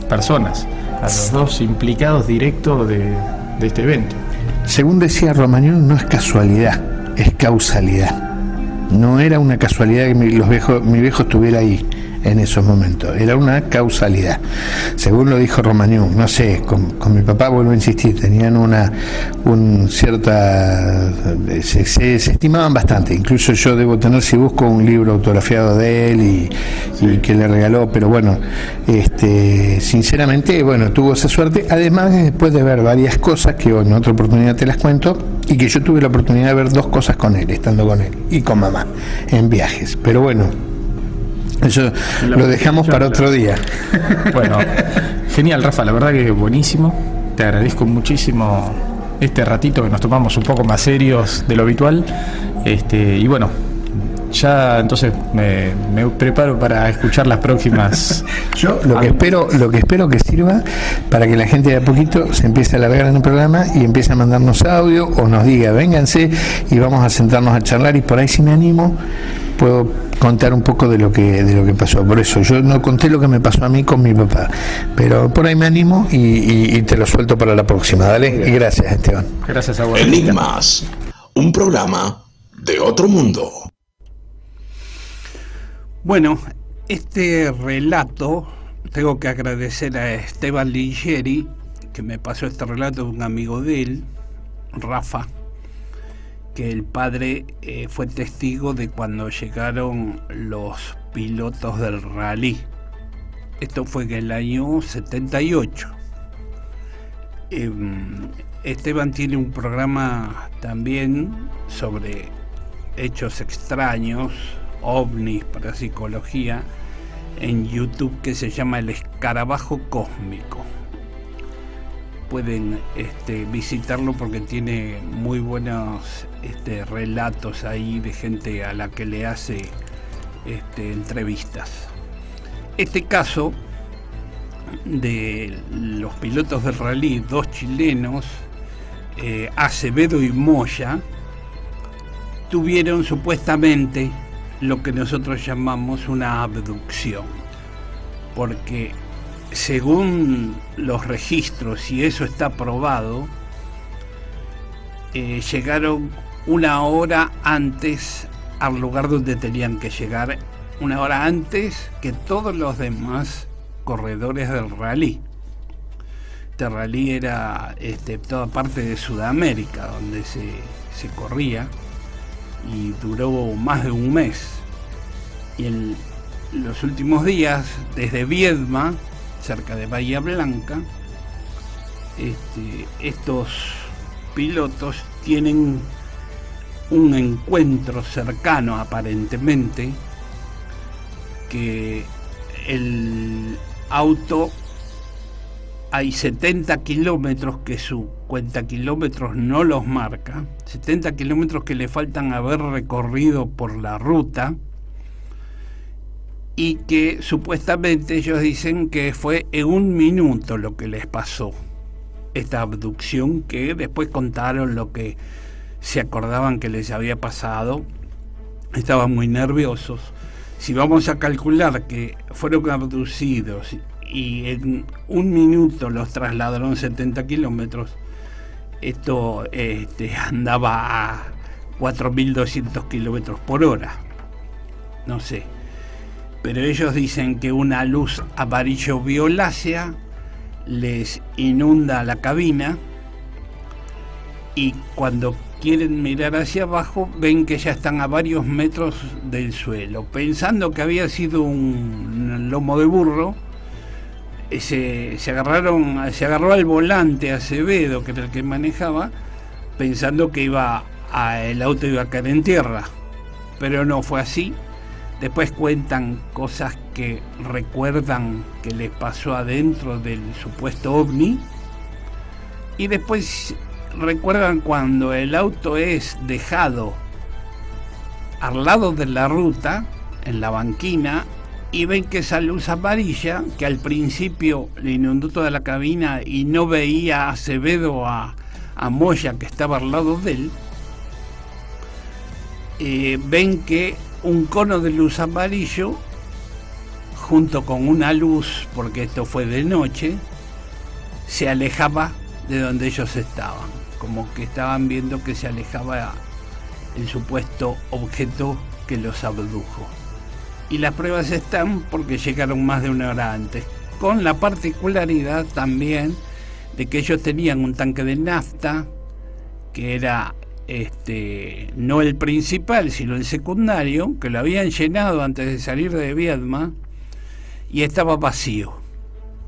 personas, a los 2 implicados directos de este evento. Según decía Romagnón, no es casualidad, es causalidad. No era una casualidad que mi viejo estuviera ahí en esos momentos, era una causalidad. Según lo dijo Romagnón, no sé, con mi papá vuelvo a insistir, tenían se estimaban bastante. Incluso yo debo tener, si busco, un libro autografiado de él y que le regaló, pero bueno, sinceramente, bueno, tuvo esa suerte, además después de ver varias cosas que en otra oportunidad te las cuento, y que yo tuve la oportunidad de ver 2 cosas con él, estando con él y con mamá en viajes, pero bueno, eso lo dejamos para otro día. Bueno, Genial, Rafa, la verdad que buenísimo. Te agradezco muchísimo este ratito que nos tomamos un poco más serios de lo habitual. Y bueno, ya entonces me preparo para escuchar las próximas. Yo lo que espero que sirva para que la gente de a poquito se empiece a alargar en el programa y empiece a mandarnos audio o nos diga, vénganse y vamos a sentarnos a charlar, y por ahí si me animo puedo contar un poco de lo que pasó. Por eso yo no conté lo que me pasó a mí con mi papá, pero por ahí me animo y te lo suelto para la próxima. Dale, y gracias, Esteban. Gracias a vos. Enigmas, un programa de otro mundo. Bueno, este relato, tengo que agradecer a Esteban Ligieri, que me pasó este relato de un amigo de él, Rafa, que el padre fue testigo de cuando llegaron los pilotos del rally. Esto fue en el año 78. Esteban tiene un programa también sobre hechos extraños, ovnis, parapsicología, en YouTube, que se llama El Escarabajo Cósmico. Pueden visitarlo porque tiene muy buenos relatos ahí de gente a la que le hace entrevistas. Este caso de los pilotos del rally, 2 chilenos, Acevedo y Moya, tuvieron supuestamente lo que nosotros llamamos una abducción, porque según los registros, y eso está probado, llegaron 1 hora antes al lugar donde tenían que llegar, 1 hora antes que todos los demás corredores del rally. Este rally era toda parte de Sudamérica donde se corría, y duró más de un mes. Y en los últimos días, desde Viedma, cerca de Bahía Blanca, estos pilotos tienen un encuentro cercano, aparentemente, que el auto, hay 70 kilómetros que su cuenta kilómetros no los marca, 70 kilómetros que le faltan haber recorrido por la ruta, y que supuestamente ellos dicen que fue en 1 minuto lo que les pasó, esta abducción, que después contaron lo que se acordaban que les había pasado. Estaban muy nerviosos. Si vamos a calcular que fueron abducidos y en 1 minuto los trasladaron 70 kilómetros, esto andaba a 4.200 kilómetros por hora, no sé. Pero ellos dicen que una luz amarillo-violácea les inunda la cabina, y cuando quieren mirar hacia abajo ven que ya están a varios metros del suelo. Pensando que había sido un lomo de burro, se agarró al volante Acevedo, que era el que manejaba, pensando que el auto iba a caer en tierra, pero no fue así. Después cuentan cosas que recuerdan que les pasó adentro del supuesto ovni, y después recuerdan cuando el auto es dejado al lado de la ruta, en la banquina, y ven que esa luz amarilla, que al principio le inundó toda la cabina y no veía a Acevedo, a Moya, que estaba al lado de él, ven que un cono de luz amarillo, junto con una luz, porque esto fue de noche, se alejaba de donde ellos estaban, como que estaban viendo que se alejaba el supuesto objeto que los abdujo. Y las pruebas están porque llegaron más de 1 hora antes, con la particularidad también de que ellos tenían un tanque de nafta que era no el principal, sino el secundario, que lo habían llenado antes de salir de Viedma, y estaba vacío,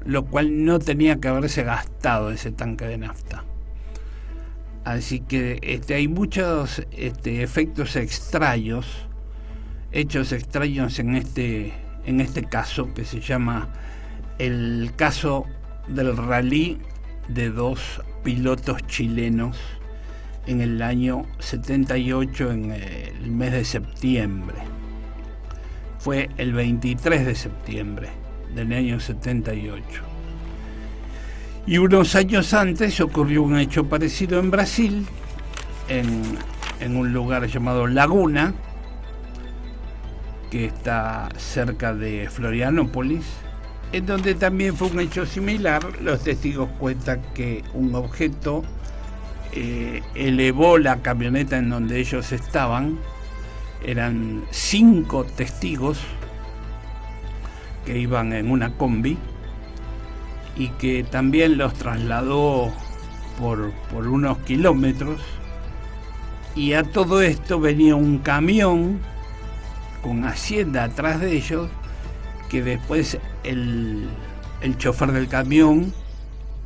lo cual no tenía que haberse gastado ese tanque de nafta. Así que hay muchos efectos extraños, hechos extraños en este caso, que se llama el caso del rally de dos pilotos chilenos en el año 78, en el mes de septiembre. Fue el 23 de septiembre del año 78. Y unos años antes ocurrió un hecho parecido en Brasil, en un lugar llamado Laguna, que está cerca de Florianópolis, en donde también fue un hecho similar. Los testigos cuentan que un objeto elevó la camioneta en donde ellos estaban. Eran 5 testigos que iban en una combi y que también los trasladó por unos kilómetros, y a todo esto venía un camión con Hacienda atrás de ellos, que después el chofer del camión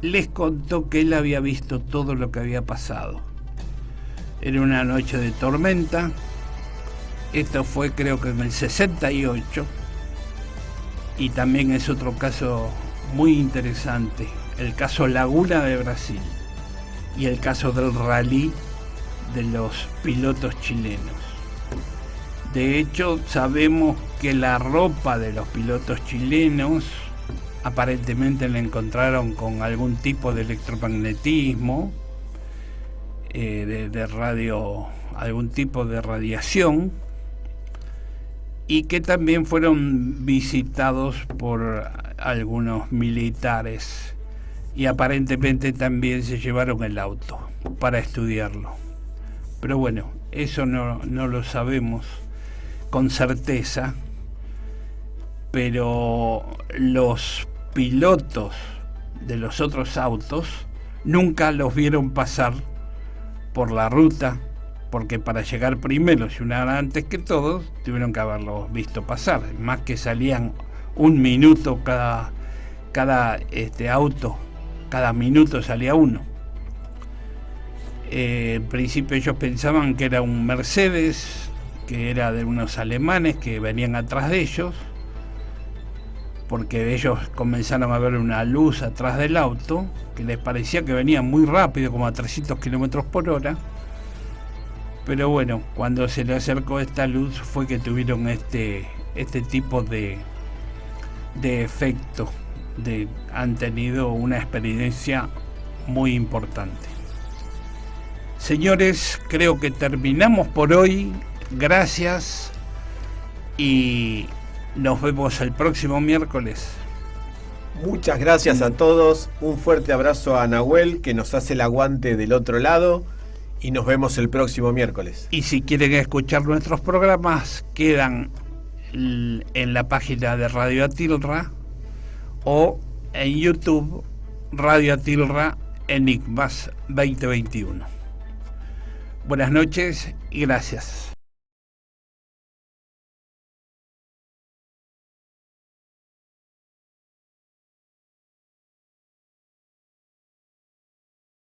les contó que él había visto todo lo que había pasado. Era una noche de tormenta. Esto fue, creo que en el 68, y también es otro caso muy interesante, el caso Laguna de Brasil y el caso del rally de los pilotos chilenos. De hecho, sabemos que la ropa de los pilotos chilenos aparentemente la encontraron con algún tipo de electromagnetismo, de radio, algún tipo de radiación, y que también fueron visitados por algunos militares, y aparentemente también se llevaron el auto para estudiarlo. Pero bueno, eso no lo sabemos con certeza, pero los pilotos de los otros autos nunca los vieron pasar por la ruta, porque para llegar primero, si una hora antes que todos, tuvieron que haberlos visto pasar, más que salían un minuto cada auto, cada minuto salía uno. En principio ellos pensaban que era un Mercedes, que era de unos alemanes que venían atrás de ellos, porque ellos comenzaron a ver una luz atrás del auto, que les parecía que venía muy rápido, como a 300 kilómetros por hora. Pero bueno, cuando se le acercó esta luz fue que tuvieron este tipo de efecto, han tenido una experiencia muy importante. Señores, creo que terminamos por hoy. Gracias y nos vemos el próximo miércoles. Muchas gracias a todos. Un fuerte abrazo a Nahuel, que nos hace el aguante del otro lado. Y nos vemos el próximo miércoles. Y si quieren escuchar nuestros programas, quedan en la página de Radio Atilra o en YouTube, Radio Atilra Enigmas 2021. Buenas noches y gracias.